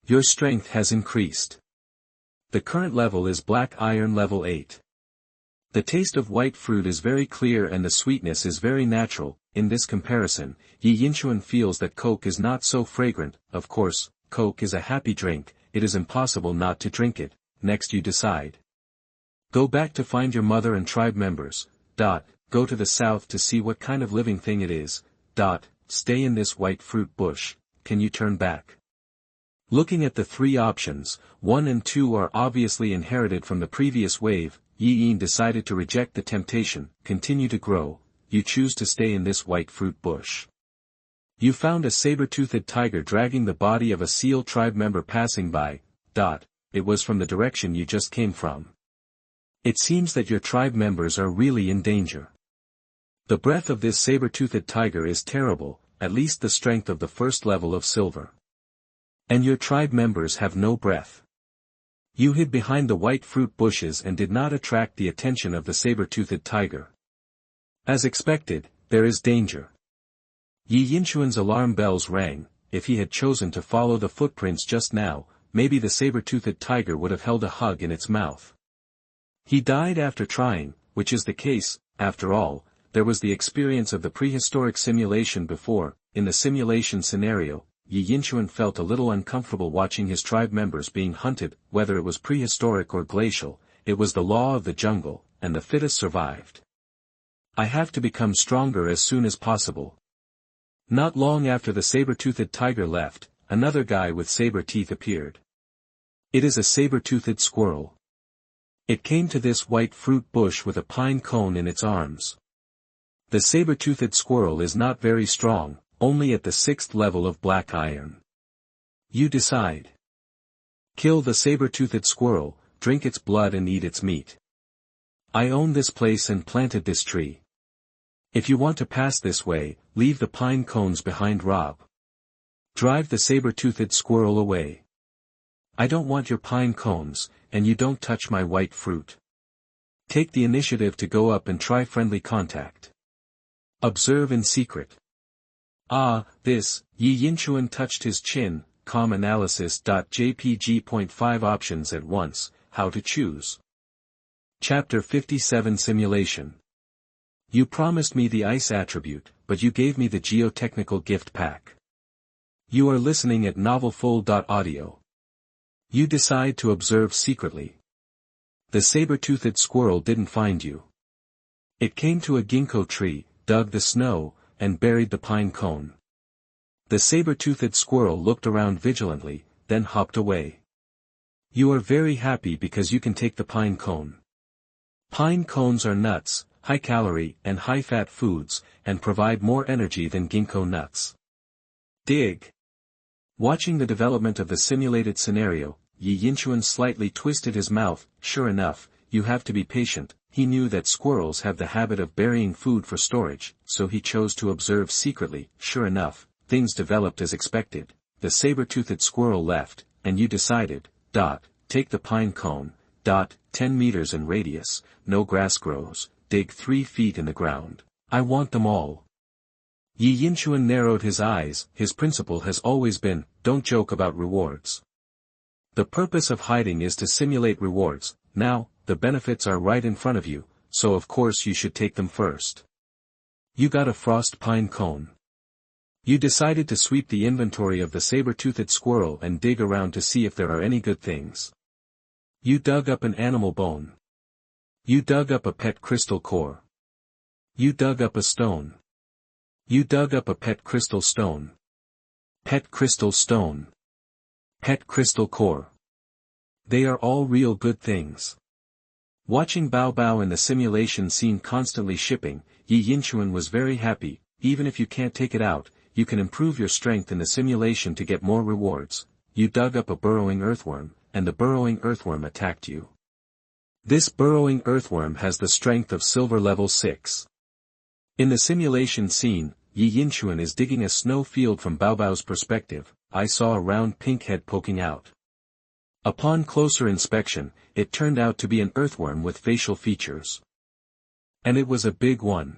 Your strength has increased. The current level is black iron level 8. The taste of white fruit is very clear and the sweetness is very natural. In this comparison, Yi Yinchuan feels that Coke is not so fragrant. Of course, Coke is a happy drink, it is impossible not to drink it. Next you decide. Go back to find your mother and tribe members. Go to the south to see what kind of living thing it is. Stay in this white fruit bush. Can you turn back? Looking at the three options, 1 and 2 are obviously inherited from the previous wave. Yi Yin decided to reject the temptation, continue to grow. You choose to stay in this white fruit bush. You found a saber-toothed tiger dragging the body of a seal tribe member passing by. It was from the direction you just came from. It seems that your tribe members are really in danger. The breath of this saber-toothed tiger is terrible, at least the strength of the first level of silver. And your tribe members have no breath. You hid behind the white fruit bushes and did not attract the attention of the saber-toothed tiger. As expected, there is danger. Yi Yinchuan's alarm bells rang. If he had chosen to follow the footprints just now, maybe the saber-toothed tiger would have held a hug in its mouth. He died after trying, which is the case. After all, there was the experience of the prehistoric simulation before. In the simulation scenario, Yi Yinchuan felt a little uncomfortable watching his tribe members being hunted. Whether it was prehistoric or glacial, it was the law of the jungle, and the fittest survived. I have to become stronger as soon as possible. Not long after the saber-toothed tiger left, another guy with saber teeth appeared. It is a saber-toothed squirrel. It came to this white fruit bush with a pine cone in its arms. The saber-toothed squirrel is not very strong, only at the 6th level of black iron. You decide. Kill the saber-toothed squirrel, drink its blood and eat its meat. I own this place and planted this tree. If you want to pass this way, leave the pine cones behind. Rob. Drive the saber-toothed squirrel away. I don't want your pine cones, and you don't touch my white fruit. Take the initiative to go up and try friendly contact. Observe in secret. This, Yi Yinchuan touched his chin. Com analysis.jpg.5 options at once, how to choose. Chapter 57 Simulation. You promised me the ice attribute, but you gave me the geotechnical gift pack. You are listening at novelfull.audio. You decide to observe secretly. The saber-toothed squirrel didn't find you. It came to a ginkgo tree, dug the snow, and buried the pine cone. The saber-toothed squirrel looked around vigilantly, then hopped away. You are very happy because you can take the pine cone. Pine cones are nuts, high-calorie and high-fat foods, and provide more energy than ginkgo nuts. Dig. Watching the development of the simulated scenario, Yi Yinchuan slightly twisted his mouth. Sure enough, you have to be patient. He knew that squirrels have the habit of burying food for storage, so he chose to observe secretly. Sure enough, things developed as expected. The saber-toothed squirrel left, and you decided. Take the pine cone. 10 meters in radius, no grass grows, dig 3 feet in the ground. I want them all. Yi Yinchuan narrowed his eyes. His principle has always been, don't joke about rewards. The purpose of hiding is to simulate rewards. Now, the benefits are right in front of you, so of course you should take them first. You got a frost pine cone. You decided to sweep the inventory of the saber-toothed squirrel and dig around to see if there are any good things. You dug up an animal bone. You dug up a pet crystal core. You dug up a stone. You dug up a pet crystal stone. Pet crystal stone. Pet crystal core. They are all real good things. Watching Bao Bao in the simulation scene constantly shipping, Yi Yinchuan was very happy. Even if you can't take it out, you can improve your strength in the simulation to get more rewards. You dug up a burrowing earthworm, and the burrowing earthworm attacked you. This burrowing earthworm has the strength of silver level 6. In the simulation scene, Yi Yinchuan is digging a snow field from Bao Bao's perspective. I saw a round pink head poking out. Upon closer inspection, it turned out to be an earthworm with facial features. And it was a big one.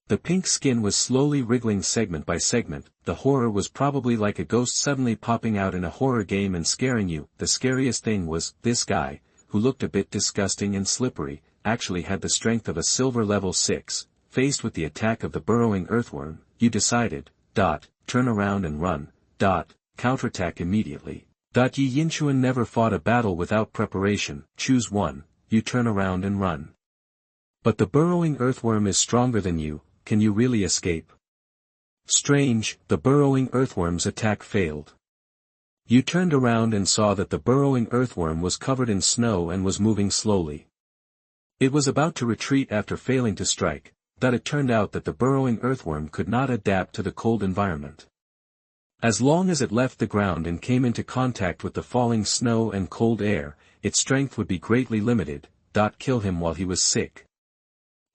The pink skin was slowly wriggling segment by segment. The horror was probably like a ghost suddenly popping out in a horror game and scaring you. The scariest thing was, this guy, who looked a bit disgusting and slippery, actually had the strength of a silver level 6. Faced with the attack of the burrowing earthworm, you decided, turn around and run, counterattack immediately. Yi Yinchuan never fought a battle without preparation. Choose one, you turn around and run. But the burrowing earthworm is stronger than you. Can you really escape? Strange, the burrowing earthworm's attack failed. You turned around and saw that the burrowing earthworm was covered in snow and was moving slowly. It was about to retreat after failing to strike, but it turned out that the burrowing earthworm could not adapt to the cold environment. As long as it left the ground and came into contact with the falling snow and cold air, its strength would be greatly limited. Kill him while he was sick.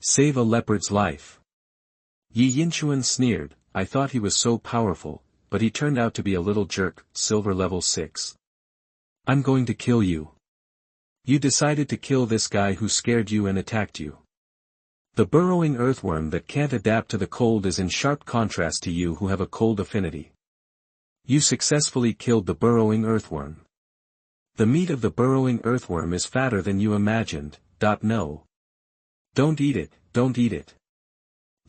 Save a leopard's life. Yi Yinchuan sneered, I thought he was so powerful, but he turned out to be a little jerk, silver level 6. I'm going to kill you. You decided to kill this guy who scared you and attacked you. The burrowing earthworm that can't adapt to the cold is in sharp contrast to you who have a cold affinity. You successfully killed the burrowing earthworm. The meat of the burrowing earthworm is fatter than you imagined. No. Don't eat it, don't eat it.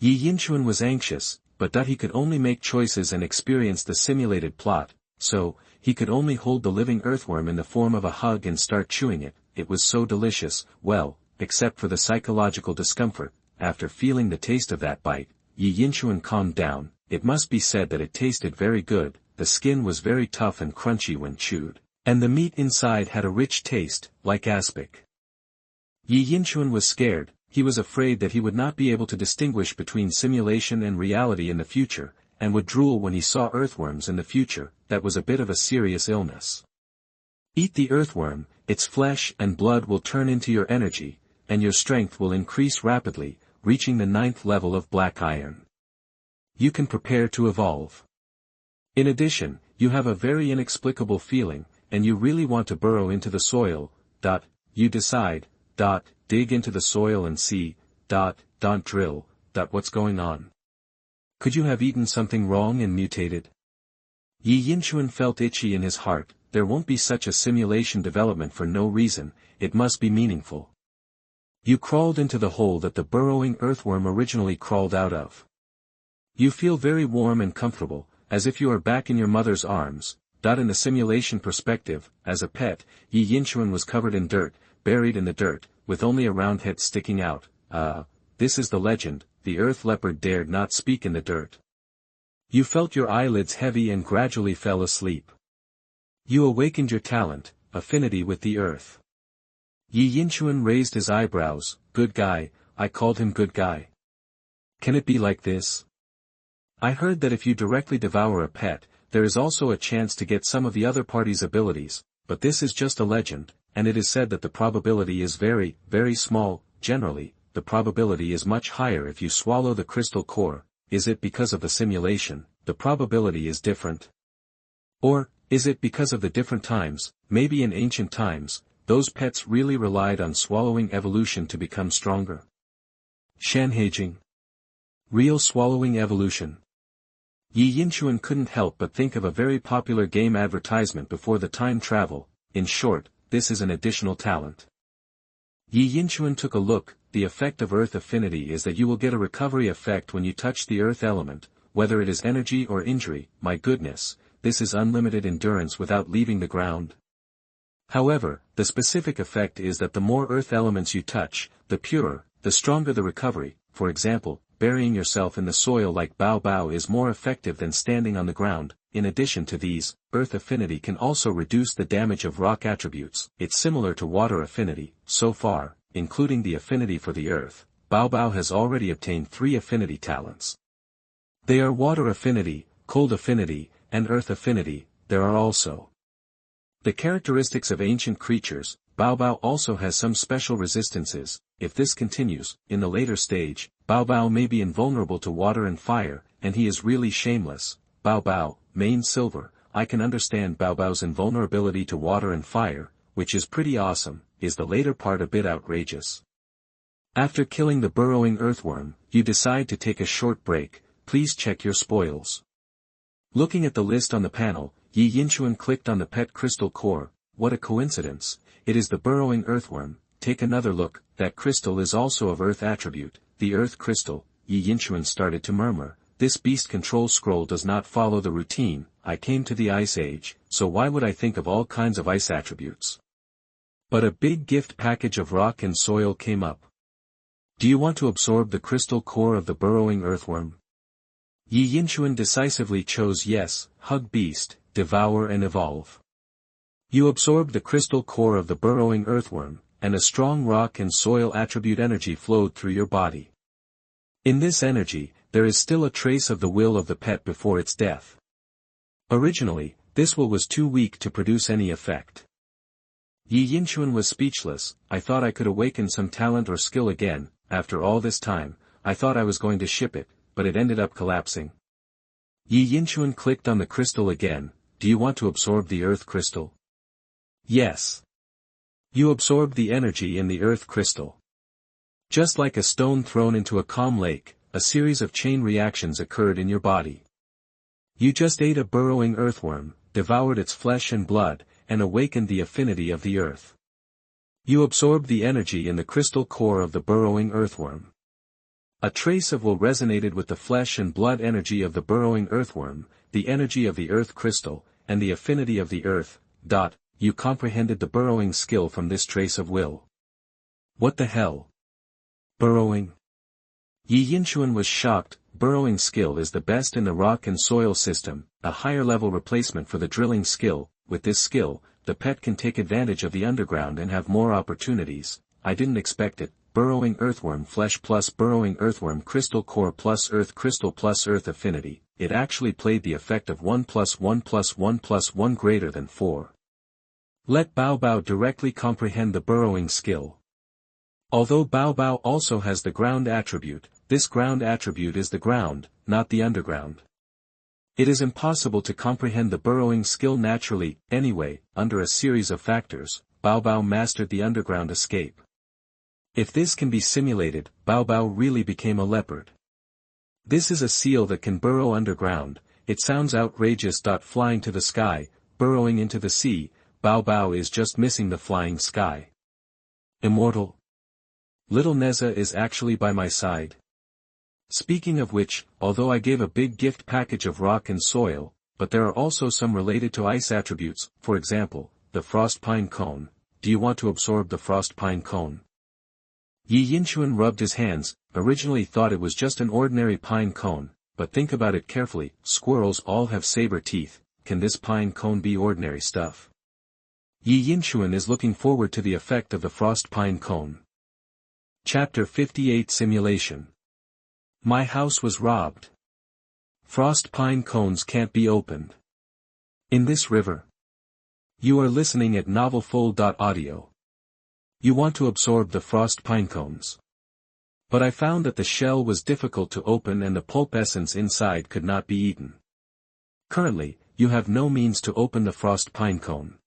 Yi Yinchuan was anxious, but he could only make choices and experience the simulated plot, so, he could only hold the living earthworm in the form of a hug and start chewing it. It was so delicious, well, except for the psychological discomfort. After feeling the taste of that bite, Yi Yinchuan calmed down. It must be said that it tasted very good, the skin was very tough and crunchy when chewed, and the meat inside had a rich taste, like aspic. Yi Yinchuan was scared. He was afraid that he would not be able to distinguish between simulation and reality in the future, and would drool when he saw earthworms in the future. That was a bit of a serious illness. Eat the earthworm, its flesh and blood will turn into your energy, and your strength will increase rapidly, reaching the 9th level of black iron. You can prepare to evolve. In addition, you have a very inexplicable feeling, and you really want to burrow into the soil. You decide. Dig into the soil and see. Don't drill. What's going on? Could you have eaten something wrong and mutated? Yi Yinchuan felt itchy in his heart. There won't be such a simulation development for no reason, it must be meaningful. You crawled into the hole that the burrowing earthworm originally crawled out of. You feel very warm and comfortable, as if you are back in your mother's arms. In the simulation perspective, as a pet, Yi Yinchuan was covered in dirt, buried in the dirt, with only a round head sticking out. This is the legend, the earth leopard dared not speak in the dirt. You felt your eyelids heavy and gradually fell asleep. You awakened your talent, affinity with the earth. Yi Yinchuan raised his eyebrows. Good guy, I called him good guy. Can it be like this? I heard that if you directly devour a pet, there is also a chance to get some of the other party's abilities, but this is just a legend, and it is said that the probability is very, very small. Generally, the probability is much higher if you swallow the crystal core. Is it because of the simulation, the probability is different? Or, is it because of the different times? Maybe in ancient times, those pets really relied on swallowing evolution to become stronger. Shanhaijing. Real swallowing evolution. Yi Yinchuan couldn't help but think of a very popular game advertisement before the time travel. In short, this is an additional talent. Yi Yinchuan took a look. The effect of earth affinity is that you will get a recovery effect when you touch the earth element, whether it is energy or injury. My goodness, this is unlimited endurance without leaving the ground. However, the specific effect is that the more earth elements you touch, the purer, the stronger the recovery. For example, burying yourself in the soil like Bao Bao is more effective than standing on the ground. In addition to these, earth affinity can also reduce the damage of rock attributes. It's similar to water affinity. So far, including the affinity for the earth, Bao Bao has already obtained 3 affinity talents. They are water affinity, cold affinity, and earth affinity. There are also the characteristics of ancient creatures. Bao Bao also has some special resistances. If this continues, in the later stage, Bao Bao may be invulnerable to water and fire, and he is really shameless. Bao Bao, main silver. I can understand Bao Bao's invulnerability to water and fire, which is pretty awesome. Is the later part a bit outrageous? After killing the burrowing earthworm, you decide to take a short break. Please check your spoils. Looking at the list on the panel, Yi Yinchuan clicked on the pet crystal core. What a coincidence, it is the burrowing earthworm. Take another look, that crystal is also of earth attribute, the earth crystal. Yi Yinchuan started to murmur, this beast control scroll does not follow the routine. I came to the ice age, so why would I think of all kinds of ice attributes? But a big gift package of rock and soil came up. Do you want to absorb the crystal core of the burrowing earthworm? Yi Yinchuan decisively chose yes. Hug beast, devour and evolve. You absorbed the crystal core of the burrowing earthworm, and a strong rock and soil attribute energy flowed through your body. In this energy, there is still a trace of the will of the pet before its death. Originally, this will was too weak to produce any effect. Yi Yinchuan was speechless. I thought I could awaken some talent or skill again. After all this time, I thought I was going to ship it, but it ended up collapsing. Yi Yinchuan clicked on the crystal again. Do you want to absorb the earth crystal? Yes. You absorbed the energy in the earth crystal. Just like a stone thrown into a calm lake, a series of chain reactions occurred in your body. You just ate a burrowing earthworm, devoured its flesh and blood, and awakened the affinity of the earth. You absorbed the energy in the crystal core of the burrowing earthworm. A trace of will resonated with the flesh and blood energy of the burrowing earthworm, the energy of the earth crystal, and the affinity of the earth. You comprehended the burrowing skill from this trace of will. What the hell? Burrowing? Yi Yinchuan was shocked. Burrowing skill is the best in the rock and soil system, a higher level replacement for the drilling skill. With this skill, the pet can take advantage of the underground and have more opportunities. I didn't expect it. Burrowing earthworm flesh plus burrowing earthworm crystal core plus earth crystal plus earth affinity. It actually played the effect of 1 + 1 + 1 + 1 greater than 4. Let Bao Bao directly comprehend the burrowing skill. Although Bao Bao also has the ground attribute, this ground attribute is the ground, not the underground. It is impossible to comprehend the burrowing skill naturally. Anyway, under a series of factors, Bao Bao mastered the underground escape. If this can be simulated, Bao Bao really became a leopard. This is a seal that can burrow underground. It sounds outrageous. Flying to the sky, burrowing into the sea. Bao Bao is just missing the flying sky. Immortal. Little Neza is actually by my side. Speaking of which, although I gave a big gift package of rock and soil, but there are also some related to ice attributes. For example, the frost pine cone. Do you want to absorb the frost pine cone? Yi Yinchuan rubbed his hands. Originally thought it was just an ordinary pine cone, but think about it carefully. Squirrels all have saber teeth. Can this pine cone be ordinary stuff? Yi Yinchuan is looking forward to the effect of the frost pine cone. Chapter 58 Simulation. My house was robbed. Frost pine cones can't be opened. In this river. You are listening at novelfull.audio. You want to absorb the frost pine cones. But I found that the shell was difficult to open and the pulp essence inside could not be eaten. Currently, you have no means to open the frost pine cone.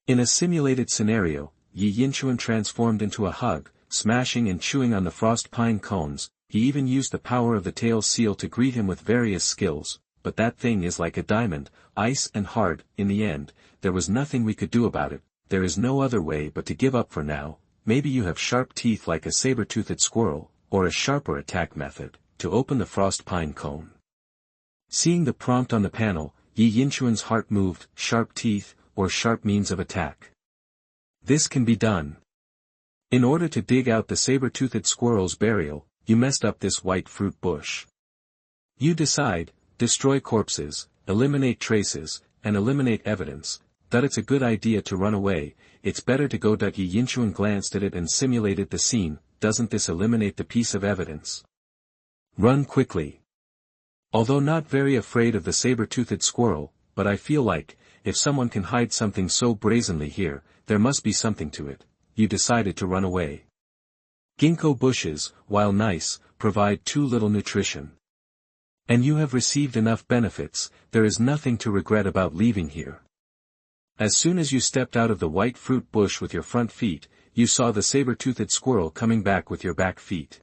In a simulated scenario, Yi Yinchuan transformed into a hug, smashing and chewing on the frost pine cones. He even used the power of the tail seal to greet him with various skills, but that thing is like a diamond, ice and hard. In the end, there was nothing we could do about it. There is no other way but to give up for now. Maybe you have sharp teeth like a saber-toothed squirrel, or a sharper attack method, to open the frost pine cone. Seeing the prompt on the panel, Yi Yinchuan's heart moved. Sharp teeth, or sharp means of attack. This can be done. In order to dig out the saber-toothed squirrel's burial, you messed up this white fruit bush. You decide, destroy corpses, eliminate traces, and eliminate evidence. That it's a good idea to run away. It's better to go. Yi Yinchuan glanced at it and simulated the scene. Doesn't this eliminate the piece of evidence? Run quickly. Although not very afraid of the saber-toothed squirrel, but I feel like, if someone can hide something so brazenly here, there must be something to it. You decided to run away. Ginkgo bushes, while nice, provide too little nutrition. And you have received enough benefits. There is nothing to regret about leaving here. As soon as you stepped out of the white fruit bush with your front feet, you saw the saber-toothed squirrel coming back with your back feet.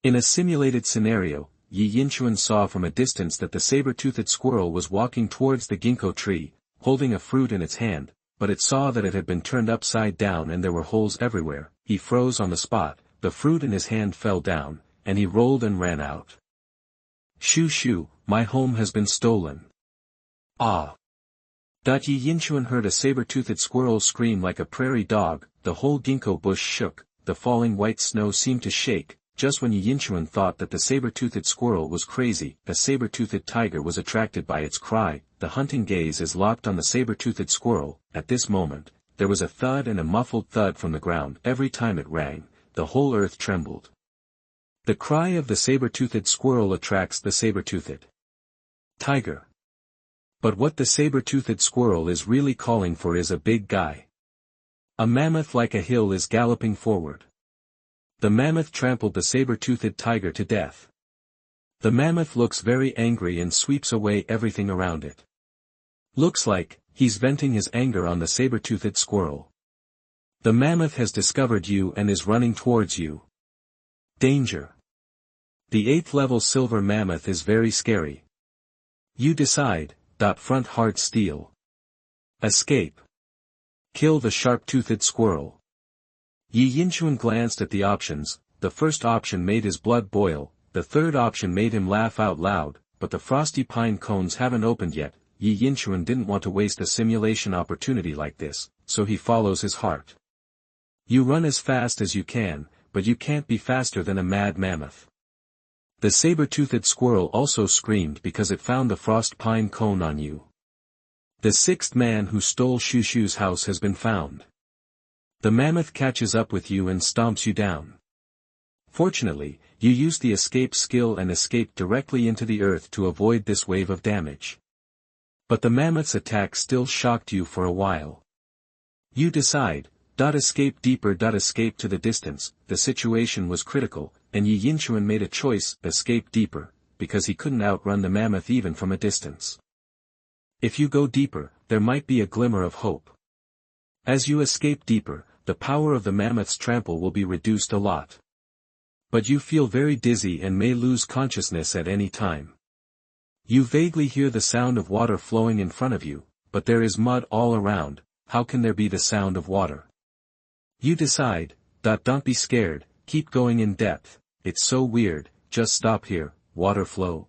In a simulated scenario, Yi Yinchuan saw from a distance that the saber-toothed squirrel was walking towards the ginkgo tree, holding a fruit in its hand, but it saw that it had been turned upside down and there were holes everywhere. He froze on the spot, the fruit in his hand fell down, and he rolled and ran out. Shoo shoo, my home has been stolen. Ah! Yi Yinchuan heard a saber-toothed squirrel scream like a prairie dog. The whole ginkgo bush shook, the falling white snow seemed to shake, just when Yi Yinchuan thought that the saber-toothed squirrel was crazy, a saber-toothed tiger was attracted by its cry. The hunting gaze is locked on the saber-toothed squirrel. At this moment, there was a thud and a muffled thud from the ground. Every time it rang, the whole earth trembled. The cry of the saber-toothed squirrel attracts the saber-toothed tiger. But what the saber-toothed squirrel is really calling for is a big guy. A mammoth like a hill is galloping forward. The mammoth trampled the saber-toothed tiger to death. The mammoth looks very angry and sweeps away everything around it. Looks like he's venting his anger on the saber-toothed squirrel. The mammoth has discovered you and is running towards you. Danger. The 8th level silver mammoth is very scary. You decide. Front hard steel. Escape. Kill the sharp-toothed squirrel. Yi Yinchuan glanced at the options. The first option made his blood boil, the third option made him laugh out loud, but the frosty pine cones haven't opened yet. Yi Yinchuan didn't want to waste a simulation opportunity like this, so he follows his heart. You run as fast as you can, but you can't be faster than a mad mammoth. The saber-toothed squirrel also screamed because it found the frost pine cone on you. The 6th man who stole Shushu's house has been found. The mammoth catches up with you and stomps you down. Fortunately, you used the escape skill and escaped directly into the earth to avoid this wave of damage. But the mammoth's attack still shocked you for a while. You decide. Escape deeper. Escape to the distance. The situation was critical, and Yi Yinchuan made a choice, escape deeper, because he couldn't outrun the mammoth even from a distance. If you go deeper, there might be a glimmer of hope. As you escape deeper, the power of the mammoth's trample will be reduced a lot. But you feel very dizzy and may lose consciousness at any time. You vaguely hear the sound of water flowing in front of you, but there is mud all around. How can there be the sound of water? You decide. Don't be scared, keep going in depth. It's so weird, just stop here, water flow.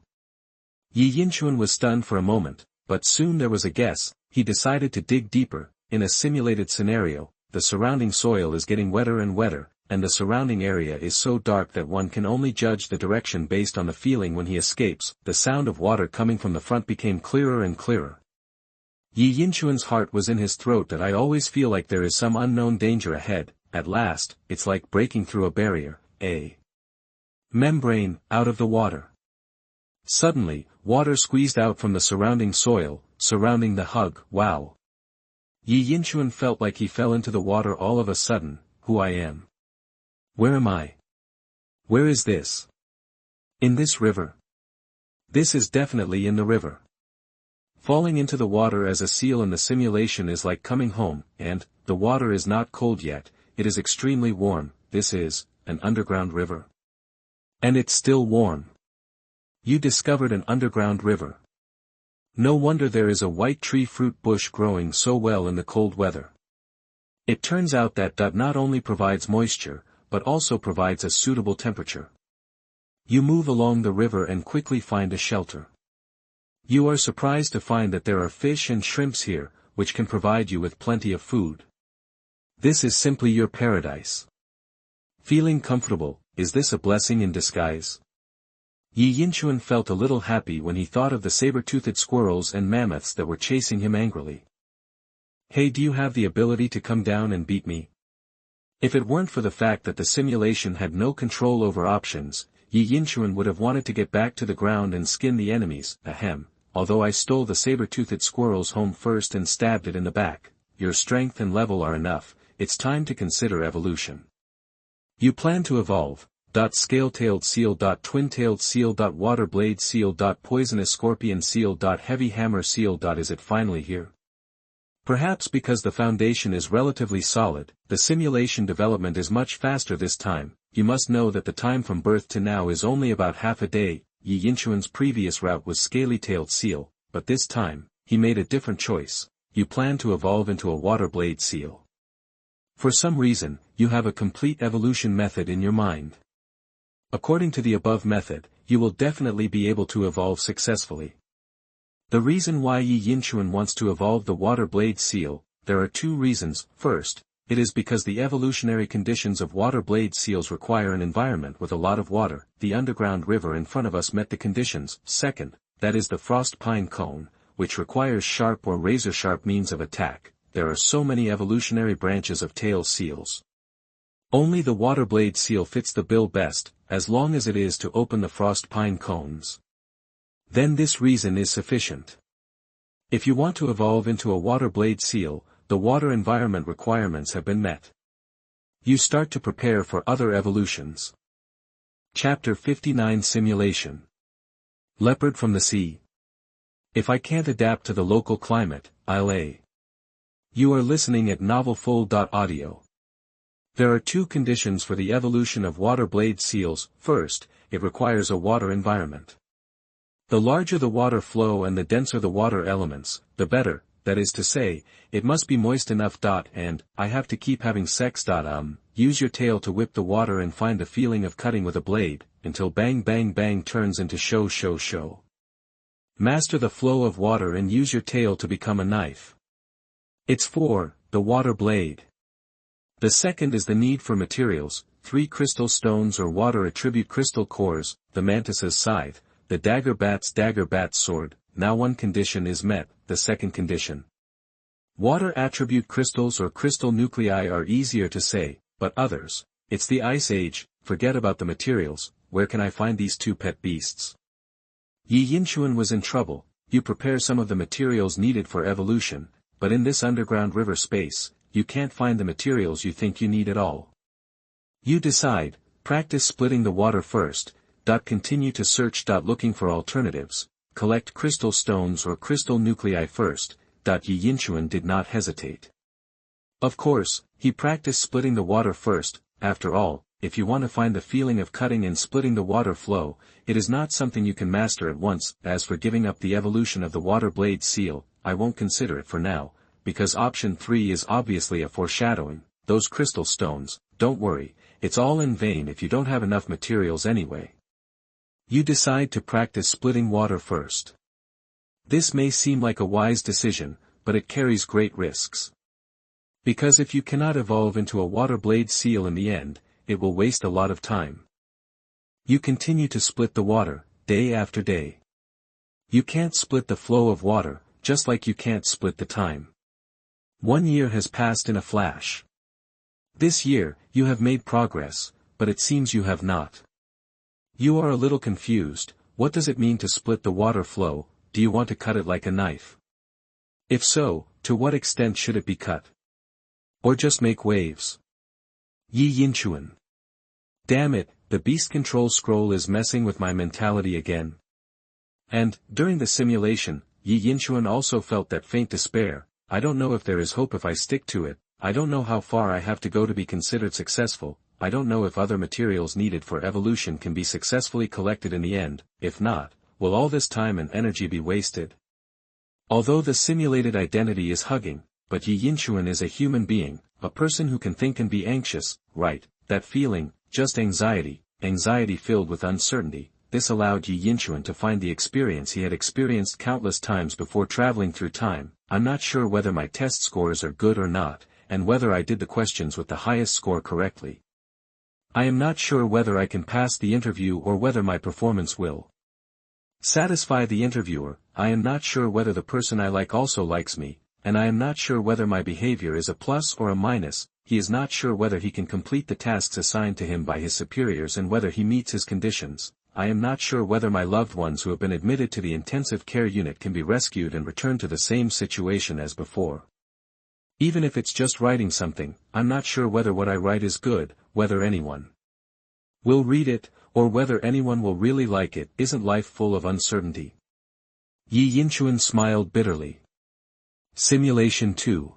Yi Yinchuan was stunned for a moment, but soon there was a guess. He decided to dig deeper. In a simulated scenario, the surrounding soil is getting wetter and wetter, and the surrounding area is so dark that one can only judge the direction based on the feeling when he escapes. The sound of water coming from the front became clearer and clearer. Yi Yinchuan's heart was in his throat. That I always feel like there is some unknown danger ahead. At last, it's like breaking through a barrier, a membrane, out of the water. Suddenly, water squeezed out from the surrounding soil, surrounding the hug. Wow! Yi Yinchuan felt like he fell into the water all of a sudden. Who I am? Where am I? Where is this? In this river? This is definitely in the river. Falling into the water as a seal in the simulation is like coming home, and, the water is not cold yet, it is extremely warm. This is, an underground river. And it's still warm. You discovered an underground river. No wonder there is a white tree fruit bush growing so well in the cold weather. It turns out that not only provides moisture, but also provides a suitable temperature. You move along the river and quickly find a shelter. You are surprised to find that there are fish and shrimps here, which can provide you with plenty of food. This is simply your paradise. Feeling comfortable, is this a blessing in disguise? Yi Yinchuan felt a little happy when he thought of the saber-toothed squirrels and mammoths that were chasing him angrily. Hey, do you have the ability to come down and beat me? If it weren't for the fact that the simulation had no control over options, Yi Yinchuan would have wanted to get back to the ground and skin the enemies. Ahem, although I stole the saber-toothed squirrel's home first and stabbed it in the back, your strength and level are enough, it's time to consider evolution. You plan to evolve. Scale-tailed seal. Twin-tailed seal. Water-blade seal. Poisonous scorpion seal. Heavy hammer seal. Is it finally here? Perhaps because the foundation is relatively solid, the simulation development is much faster this time. You must know that the time from birth to now is only about half a day. Yi Yinchuan's previous route was scaly-tailed seal, but this time, he made a different choice. You plan to evolve into a water-blade seal. For some reason, you have a complete evolution method in your mind. According to the above method, you will definitely be able to evolve successfully. The reason why Yi Yinchuan wants to evolve the water blade seal, there are two reasons. First, It is because the evolutionary conditions of water blade seals require an environment with a lot of water. The underground river in front of us met the conditions. Second, that is the frost pine cone, which requires sharp or razor-sharp means of attack. There are so many evolutionary branches of tail seals. Only the water blade seal fits the bill best, as long as it is to open the frost pine cones. Then this reason is sufficient. If you want to evolve into a water blade seal, the water environment requirements have been met. You start to prepare for other evolutions. Chapter 59 Simulation. Leopard from the sea. If I can't adapt to the local climate, I'll a. You are listening at novelfull.audio. There are two conditions for the evolution of water blade seals. First, it requires a water environment. The larger the water flow and the denser the water elements, the better, that is to say, it must be moist enough. And, I have to keep having sex. Use your tail to whip the water and find the feeling of cutting with a blade, until bang bang bang turns into show. Master the flow of water and use your tail to become a knife. It's for, the water blade. The second is the need for materials, 3 crystal stones or water attribute crystal cores, the mantis's scythe, the dagger bat's sword. Now one condition is met, the second condition. Water attribute crystals or crystal nuclei are easier to say, but others. It's the Ice Age, forget about the materials. Where can I find these two pet beasts? Yi Yinchuan was in trouble. You prepare some of the materials needed for evolution, but in this underground river space, you can't find the materials you think you need at all. You decide, practice splitting the water first, continue to search. Looking for alternatives, collect crystal stones or crystal nuclei first. Yi Yinchuan did not hesitate. Of course, he practiced splitting the water first. After all, if you want to find the feeling of cutting and splitting the water flow, it is not something you can master at once. As for giving up the evolution of the water blade seal, I won't consider it for now, because option 3 is obviously a foreshadowing. Those crystal stones, don't worry, it's all in vain if you don't have enough materials anyway. You decide to practice splitting water first. This may seem like a wise decision, but it carries great risks. Because if you cannot evolve into a water blade seal in the end, it will waste a lot of time. You continue to split the water, day after day. You can't split the flow of water, just like you can't split the time. 1 year has passed in a flash. This year, you have made progress, but it seems you have not. You are a little confused. What does it mean to split the water flow? Do you want to cut it like a knife? If so, to what extent should it be cut? Or just make waves? Yi Yinchuan. Damn it, the beast control scroll is messing with my mentality again. And, during the simulation, Yi Yinchuan also felt that faint despair. I don't know if there is hope if I stick to it. I don't know how far I have to go to be considered successful. I don't know if other materials needed for evolution can be successfully collected in the end. If not, will all this time and energy be wasted? Although the simulated identity is hugging, but Yi Yinchuan is a human being, a person who can think and be anxious, right? That feeling, just anxiety filled with uncertainty. This allowed Yi Yinchuan to find the experience he had experienced countless times before traveling through time. I'm not sure whether my test scores are good or not, and whether I did the questions with the highest score correctly. I am not sure whether I can pass the interview or whether my performance will satisfy the interviewer. I am not sure whether the person I like also likes me, and I am not sure whether my behavior is a plus or a minus. He is not sure whether he can complete the tasks assigned to him by his superiors and whether he meets his conditions. I am not sure whether my loved ones who have been admitted to the intensive care unit can be rescued and returned to the same situation as before. Even if it's just writing something, I'm not sure whether what I write is good, whether anyone will read it, or whether anyone will really like it. Isn't life full of uncertainty? Yi Yinchuan smiled bitterly. Simulation 2.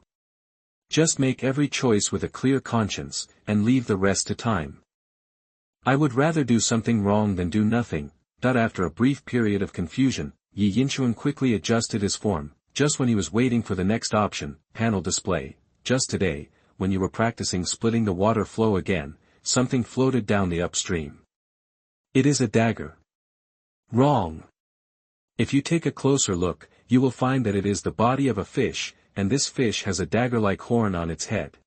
Just make every choice with a clear conscience, and leave the rest to time. I would rather do something wrong than do nothing. After a brief period of confusion, Yi Yinchuan quickly adjusted his form. Just when he was waiting for the next option, panel display. Just today, when you were practicing splitting the water flow again, something floated down the upstream. It is a dagger. Wrong. If you take a closer look, you will find that it is the body of a fish, and this fish has a dagger-like horn on its head.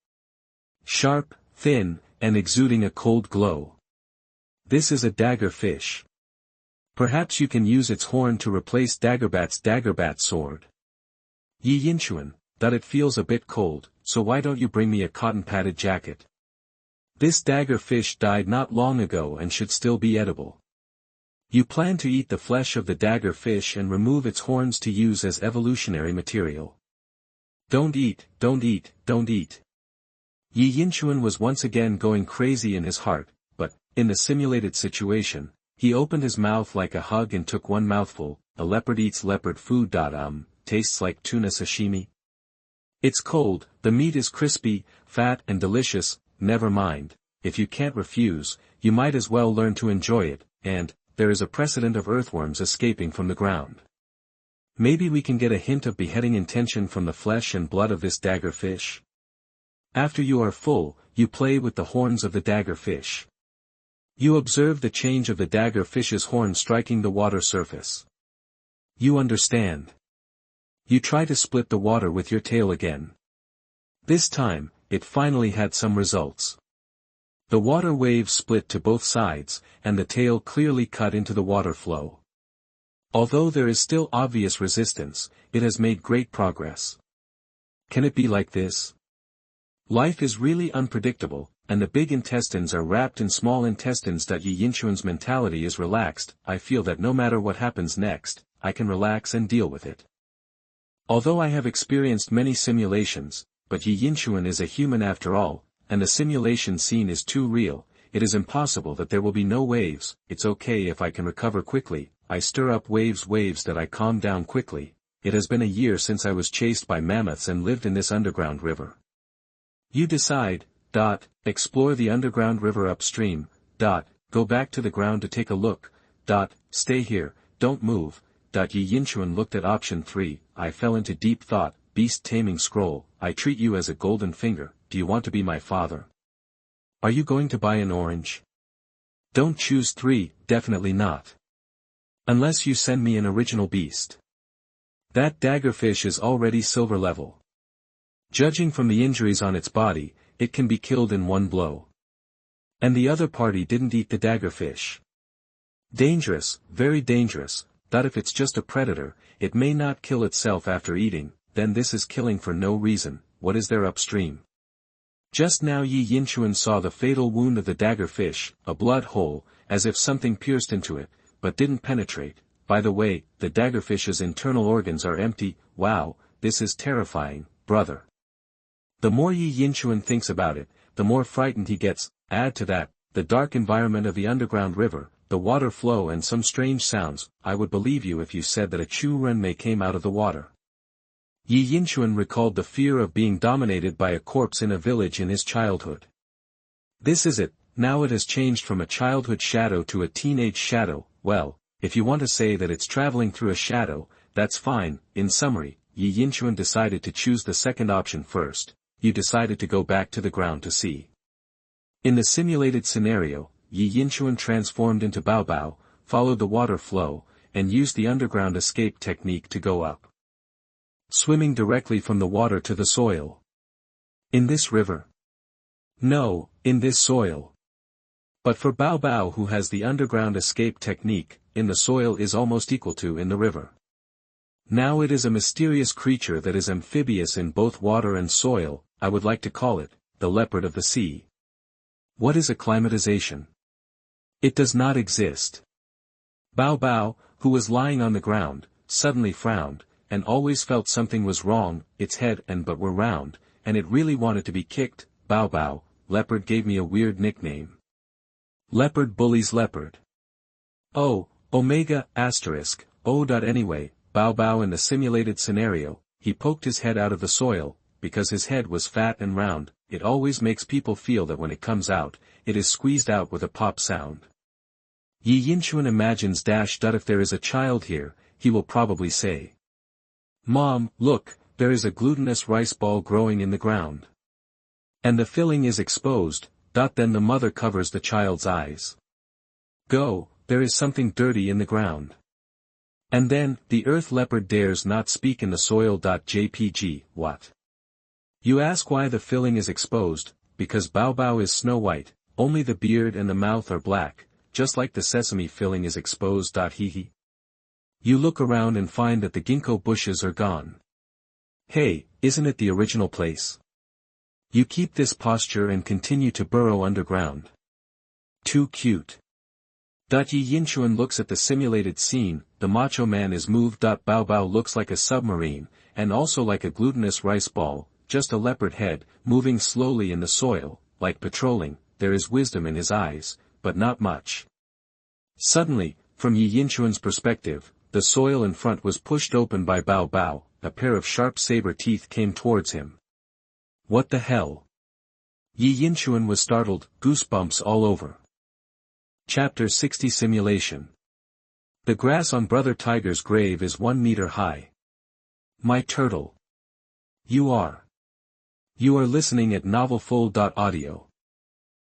Sharp, thin, and exuding a cold glow. This is a dagger fish. Perhaps you can use its horn to replace Daggerbat's Daggerbat sword. Yi Yinchuan, that it feels a bit cold, so why don't you bring me a cotton-padded jacket? This dagger fish died not long ago and should still be edible. You plan to eat the flesh of the dagger fish and remove its horns to use as evolutionary material. Don't eat, don't eat, don't eat. Yi Yinchuan was once again going crazy in his heart, but, in the simulated situation, he opened his mouth like a hug and took one mouthful. A leopard eats leopard food. Tastes like tuna sashimi. It's cold, the meat is crispy, fat and delicious. Never mind, if you can't refuse, you might as well learn to enjoy it, and, there is a precedent of earthworms escaping from the ground. Maybe we can get a hint of beheading intention from the flesh and blood of this dagger fish. After you are full, you play with the horns of the dagger fish. You observe the change of the dagger fish's horn striking the water surface. You understand. You try to split the water with your tail again. This time, it finally had some results. The water waves split to both sides, and the tail clearly cut into the water flow. Although there is still obvious resistance, it has made great progress. Can it be like this? Life is really unpredictable, and the big intestines are wrapped in small intestines. Yi Yinchuan's mentality is relaxed. I feel that no matter what happens next, I can relax and deal with it. Although I have experienced many simulations, but Yi Yinchuan is a human after all, and the simulation scene is too real. It is impossible that there will be no waves. It's okay if I can recover quickly. I stir up waves that I calm down quickly. It has been a year since I was chased by mammoths and lived in this underground river. You decide, explore the underground river upstream, go back to the ground to take a look, stay here, don't move, Yi Yinchuan looked at option 3, I fell into deep thought. Beast taming scroll, I treat you as a golden finger. Do you want to be my father? Are you going to buy an orange? Don't choose 3, definitely not. Unless you send me an original beast. That daggerfish is already silver level. Judging from the injuries on its body, it can be killed in one blow. And the other party didn't eat the daggerfish. Dangerous, very dangerous, that if it's just a predator, it may not kill itself after eating. Then this is killing for no reason. What is there upstream? Just now Yi Yinchuan saw the fatal wound of the daggerfish, a blood hole, as if something pierced into it, but didn't penetrate. By the way, the daggerfish's internal organs are empty. Wow, this is terrifying, brother. The more Yi Yinchuan thinks about it, the more frightened he gets. Add to that, the dark environment of the underground river, the water flow and some strange sounds. I would believe you if you said that a Choo renmei came out of the water. Yi Yinchuan recalled the fear of being dominated by a corpse in a village in his childhood. This is it, now it has changed from a childhood shadow to a teenage shadow. Well, if you want to say that it's traveling through a shadow, that's fine. In summary, Yi Yinchuan decided to choose the second option first. You decided to go back to the ground to see. In the simulated scenario, Yi Yinchuan transformed into Bao Bao, followed the water flow, and used the underground escape technique to go up. Swimming directly from the water to the soil. In this river? No, in this soil. But for Bao Bao, who has the underground escape technique, in the soil is almost equal to in the river. Now it is a mysterious creature that is amphibious in both water and soil. I would like to call it, the leopard of the sea. What is acclimatization? It does not exist. Bao Bao, who was lying on the ground, suddenly frowned, and always felt something was wrong. Its head and butt were round, and it really wanted to be kicked. Bao Bao, leopard gave me a weird nickname. Leopard bullies leopard. Oh, omega, asterisk, Anyway, Bao Bao in the simulated scenario, he poked his head out of the soil. Because his head was fat and round, it always makes people feel that when it comes out, it is squeezed out with a pop sound. Yi Yinchuan imagines if there is a child here, he will probably say, Mom, look, there is a glutinous rice ball growing in the ground. And the filling is exposed. Then the mother covers the child's eyes. Go, there is something dirty in the ground. And then, the earth leopard dares not speak in the soil. JPG, what? You ask why the filling is exposed. because Bao Bao is snow white, only the beard and the mouth are black, just like the sesame filling is exposed. Hee hee. You look around and find that the ginkgo bushes are gone. Hey, isn't it the original place? You keep this posture and continue to burrow underground. Too cute. Yi Yinchuan looks at the simulated scene, the macho man is moved. Bao Bao looks like a submarine, and also like a glutinous rice ball, just a leopard head, moving slowly in the soil, like patrolling. There is wisdom in his eyes, but not much. Suddenly, from Yi Yinchuan's perspective, the soil in front was pushed open by Bao Bao, a pair of sharp saber teeth came towards him. What the hell? Yi Yinchuan was startled, goosebumps all over. Chapter 60 Simulation. The grass on Brother Tiger's grave is 1 meter high. My turtle. You are listening at novelfull.audio.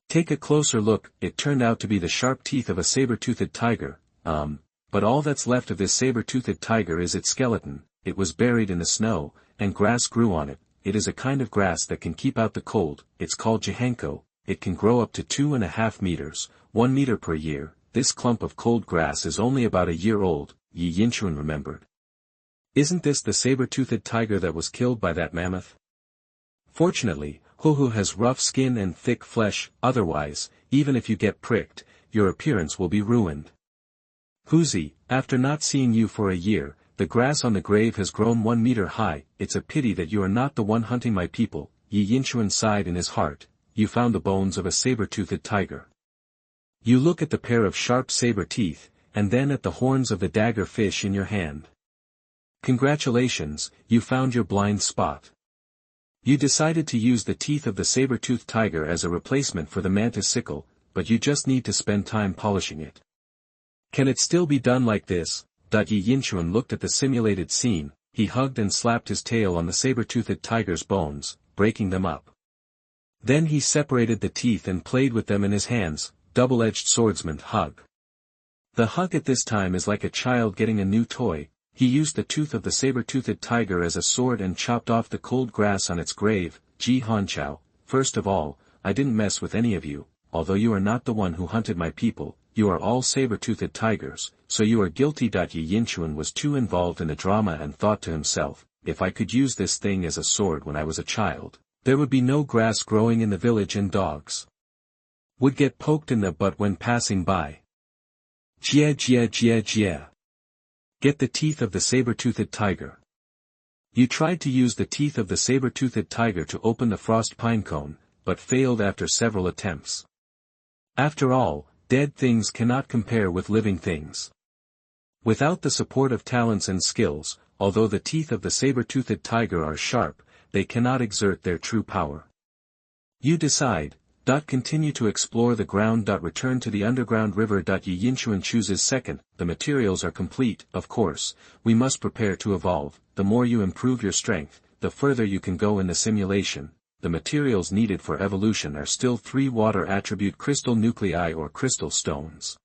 Take a closer look. It turned out to be the sharp teeth of a saber-toothed tiger, but all that's left of this saber-toothed tiger is its skeleton. It was buried in the snow, and grass grew on it. It is a kind of grass that can keep out the cold. It's called geotechnical. It can grow up to 2.5 meters, 1 meter per year. This clump of cold grass is only about a year old, Yi Yinchuan remembered. Isn't this the saber-toothed tiger that was killed by that mammoth? Fortunately, Huhu has rough skin and thick flesh, otherwise, even if you get pricked, your appearance will be ruined. Huzi, after not seeing you for a year, the grass on the grave has grown 1 meter high. It's a pity that you are not the one hunting my people. Yi Yinchuan sighed in his heart. You found the bones of a saber-toothed tiger. You look at the pair of sharp saber teeth, and then at the horns of the dagger fish in your hand. Congratulations, you found your blind spot. You decided to use the teeth of the saber-toothed tiger as a replacement for the mantis sickle, but you just need to spend time polishing it. Can it still be done like this? Yi Yinchuan looked at the simulated scene. He hugged and slapped his tail on the saber-toothed tiger's bones, breaking them up. Then he separated the teeth and played with them in his hands, double-edged swordsman hug. The hug at this time is like a child getting a new toy. He used the tooth of the saber-toothed tiger as a sword and chopped off the cold grass on its grave. Ji Hanchao, first of all, I didn't mess with any of you, although you are not the one who hunted my people, you are all saber-toothed tigers, so you are guilty. Yi Yinchuan was too involved in the drama and thought to himself, if I could use this thing as a sword when I was a child, there would be no grass growing in the village and dogs would get poked in the butt when passing by. Jia jia jia jia. Get the teeth of the saber-toothed tiger. You tried to use the teeth of the saber-toothed tiger to open the frost pine cone, but failed after several attempts. After all, dead things cannot compare with living things. Without the support of talents and skills, although the teeth of the saber-toothed tiger are sharp, they cannot exert their true power. You decide. Continue to explore the ground. Return to the underground river. Yi Yinchuan chooses second. The materials are complete. Of course, we must prepare to evolve. The more you improve your strength, the further you can go in the simulation. The materials needed for evolution are still 3 water attribute crystal nuclei or crystal stones.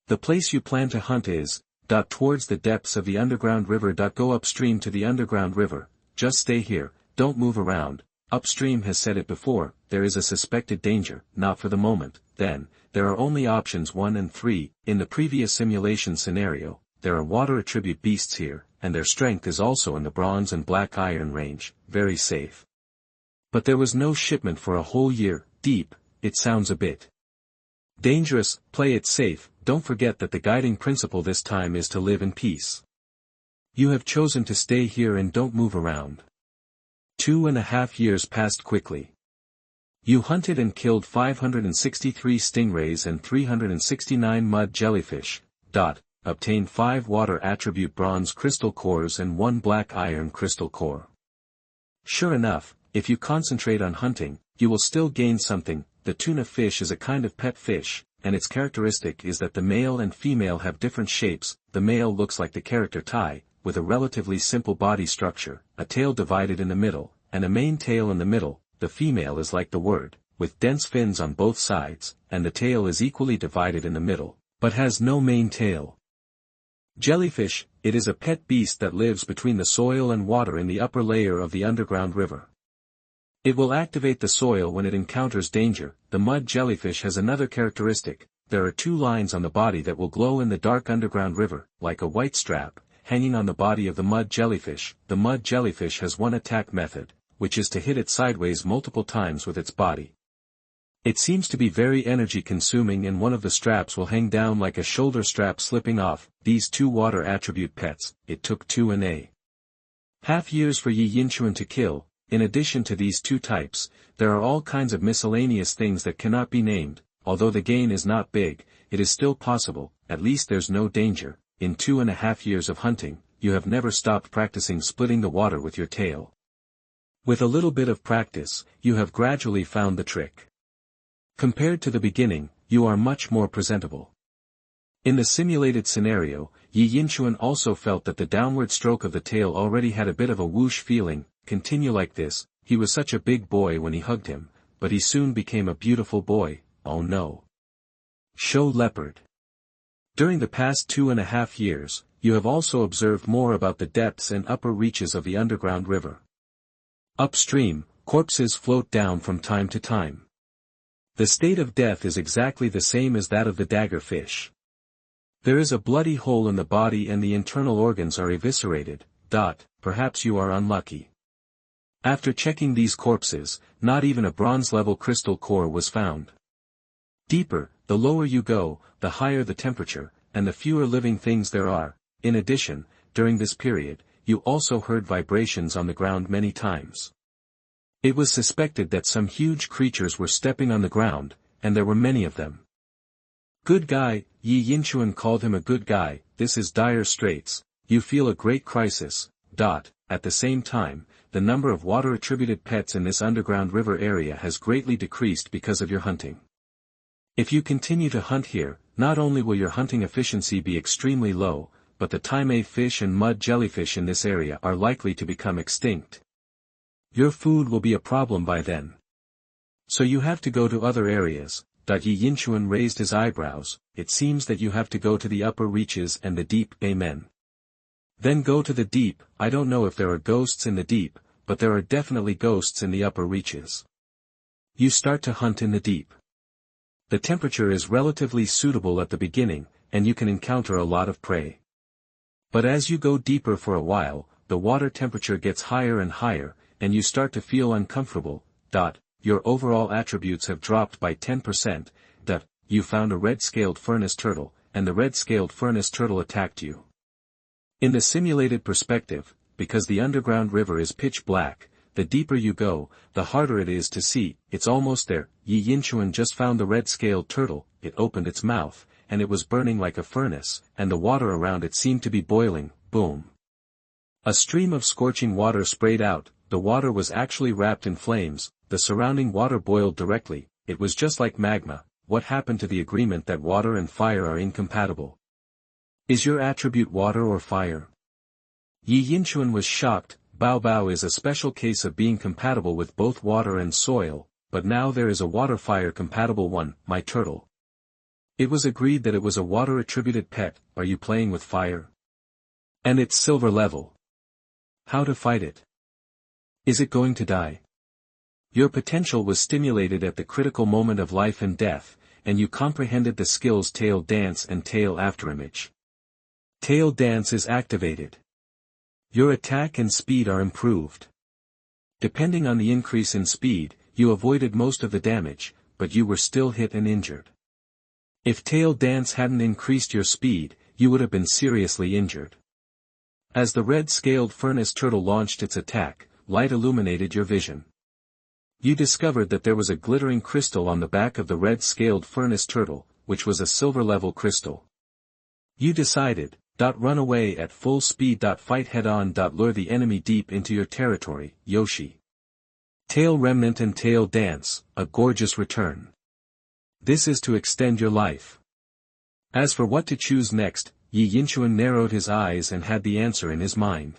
The place you plan to hunt is, towards the depths of the underground river. Go upstream to the underground river. Just stay here, don't move around. Upstream has said it before, there is a suspected danger. Not for the moment. Then, there are only options 1 and 3, in the previous simulation scenario, there are water attribute beasts here, and their strength is also in the bronze and black iron range, very safe. But there was no shipment for a whole year. Deep, it sounds a bit dangerous. Play it safe. Don't forget that the guiding principle this time is to live in peace. You have chosen to stay here and don't move around. 2.5 years passed quickly. You hunted and killed 563 stingrays and 369 mud jellyfish. Obtained 5 water attribute bronze crystal cores and 1 black iron crystal core. Sure enough, if you concentrate on hunting, you will still gain something. The tuna fish is a kind of pet fish, and its characteristic is that the male and female have different shapes. The male looks like the character Tai, with a relatively simple body structure, a tail divided in the middle, and a main tail in the middle. The female is like the word, with dense fins on both sides, and the tail is equally divided in the middle, but has no main tail. Jellyfish, it is a pet beast that lives between the soil and water in the upper layer of the underground river. It will activate the soil when it encounters danger. The mud jellyfish has another characteristic. There are two lines on the body that will glow in the dark underground river, like a white strap, hanging on the body of the mud jellyfish. The mud jellyfish has one attack method, which is to hit it sideways multiple times with its body. It seems to be very energy consuming, and one of the straps will hang down like a shoulder strap slipping off. These two water attribute pets, it took 2.5 years for Yi Yinchuan to kill. In addition to these two types, there are all kinds of miscellaneous things that cannot be named. Although the gain is not big, it is still possible. At least there's no danger. In 2.5 years of hunting, you have never stopped practicing splitting the water with your tail. With a little bit of practice, you have gradually found the trick. Compared to the beginning, you are much more presentable. In the simulated scenario, Yi Yinchuan also felt that the downward stroke of the tail already had a bit of a whoosh feeling. Continue like this. He was such a big boy when he hugged him, but he soon became a beautiful boy. Oh no. Show Leopard. During the past 2.5 years, you have also observed more about the depths and upper reaches of the underground river. Upstream, corpses float down from time to time. The state of death is exactly the same as that of the dagger fish. There is a bloody hole in the body and the internal organs are eviscerated. Perhaps you are unlucky. After checking these corpses, not even a bronze-level crystal core was found. Deeper, the lower you go, the higher the temperature, and the fewer living things there are. In addition, during this period, you also heard vibrations on the ground many times. It was suspected that some huge creatures were stepping on the ground, and there were many of them. Good guy, Yi Yinchuan called him a good guy. This is dire straits. You feel a great crisis. At the same time, the number of water-attributed pets in this underground river area has greatly decreased because of your hunting. If you continue to hunt here, not only will your hunting efficiency be extremely low, but the Tamer fish and mud jellyfish in this area are likely to become extinct. Your food will be a problem by then. So you have to go to other areas. Yi Yinchuan raised his eyebrows. It seems that you have to go to the upper reaches and the deep. Amen. Then go to the deep. I don't know if there are ghosts in the deep, but there are definitely ghosts in the upper reaches. You start to hunt in the deep. The temperature is relatively suitable at the beginning, and you can encounter a lot of prey. But as you go deeper for a while, the water temperature gets higher and higher, and you start to feel uncomfortable. Your overall attributes have dropped by 10%. You found a red-scaled furnace turtle, and the red-scaled furnace turtle attacked you. In the simulated perspective, because the underground river is pitch black, the deeper you go, the harder it is to see. It's almost there. Yi Yinchuan just found the red-scaled turtle. It opened its mouth, and it was burning like a furnace, and the water around it seemed to be boiling. Boom. A stream of scorching water sprayed out. The water was actually wrapped in flames. The surrounding water boiled directly. It was just like magma. What happened to the agreement that water and fire are incompatible? Is your attribute water or fire? Yi Yinchuan was shocked. Bao Bao is a special case of being compatible with both water and soil, but now there is a water-fire compatible one, my turtle. It was agreed that it was a water-attributed pet. Are you playing with fire? And it's silver level. How to fight it? Is it going to die? Your potential was stimulated at the critical moment of life and death, and you comprehended the skills Tail Dance and Tail Afterimage. Tail Dance is activated. Your attack and speed are improved. Depending on the increase in speed, you avoided most of the damage, but you were still hit and injured. If Tail Dance hadn't increased your speed, you would have been seriously injured. As the red-scaled furnace turtle launched its attack, light illuminated your vision. You discovered that there was a glittering crystal on the back of the red-scaled furnace turtle, which was a silver-level crystal. You decided, run away at full speed. Fight head-on. Lure the enemy deep into your territory, Yoshi. Tail Remnant and Tail Dance, a gorgeous return. This is to extend your life. As for what to choose next, Yi Yinchuan narrowed his eyes and had the answer in his mind.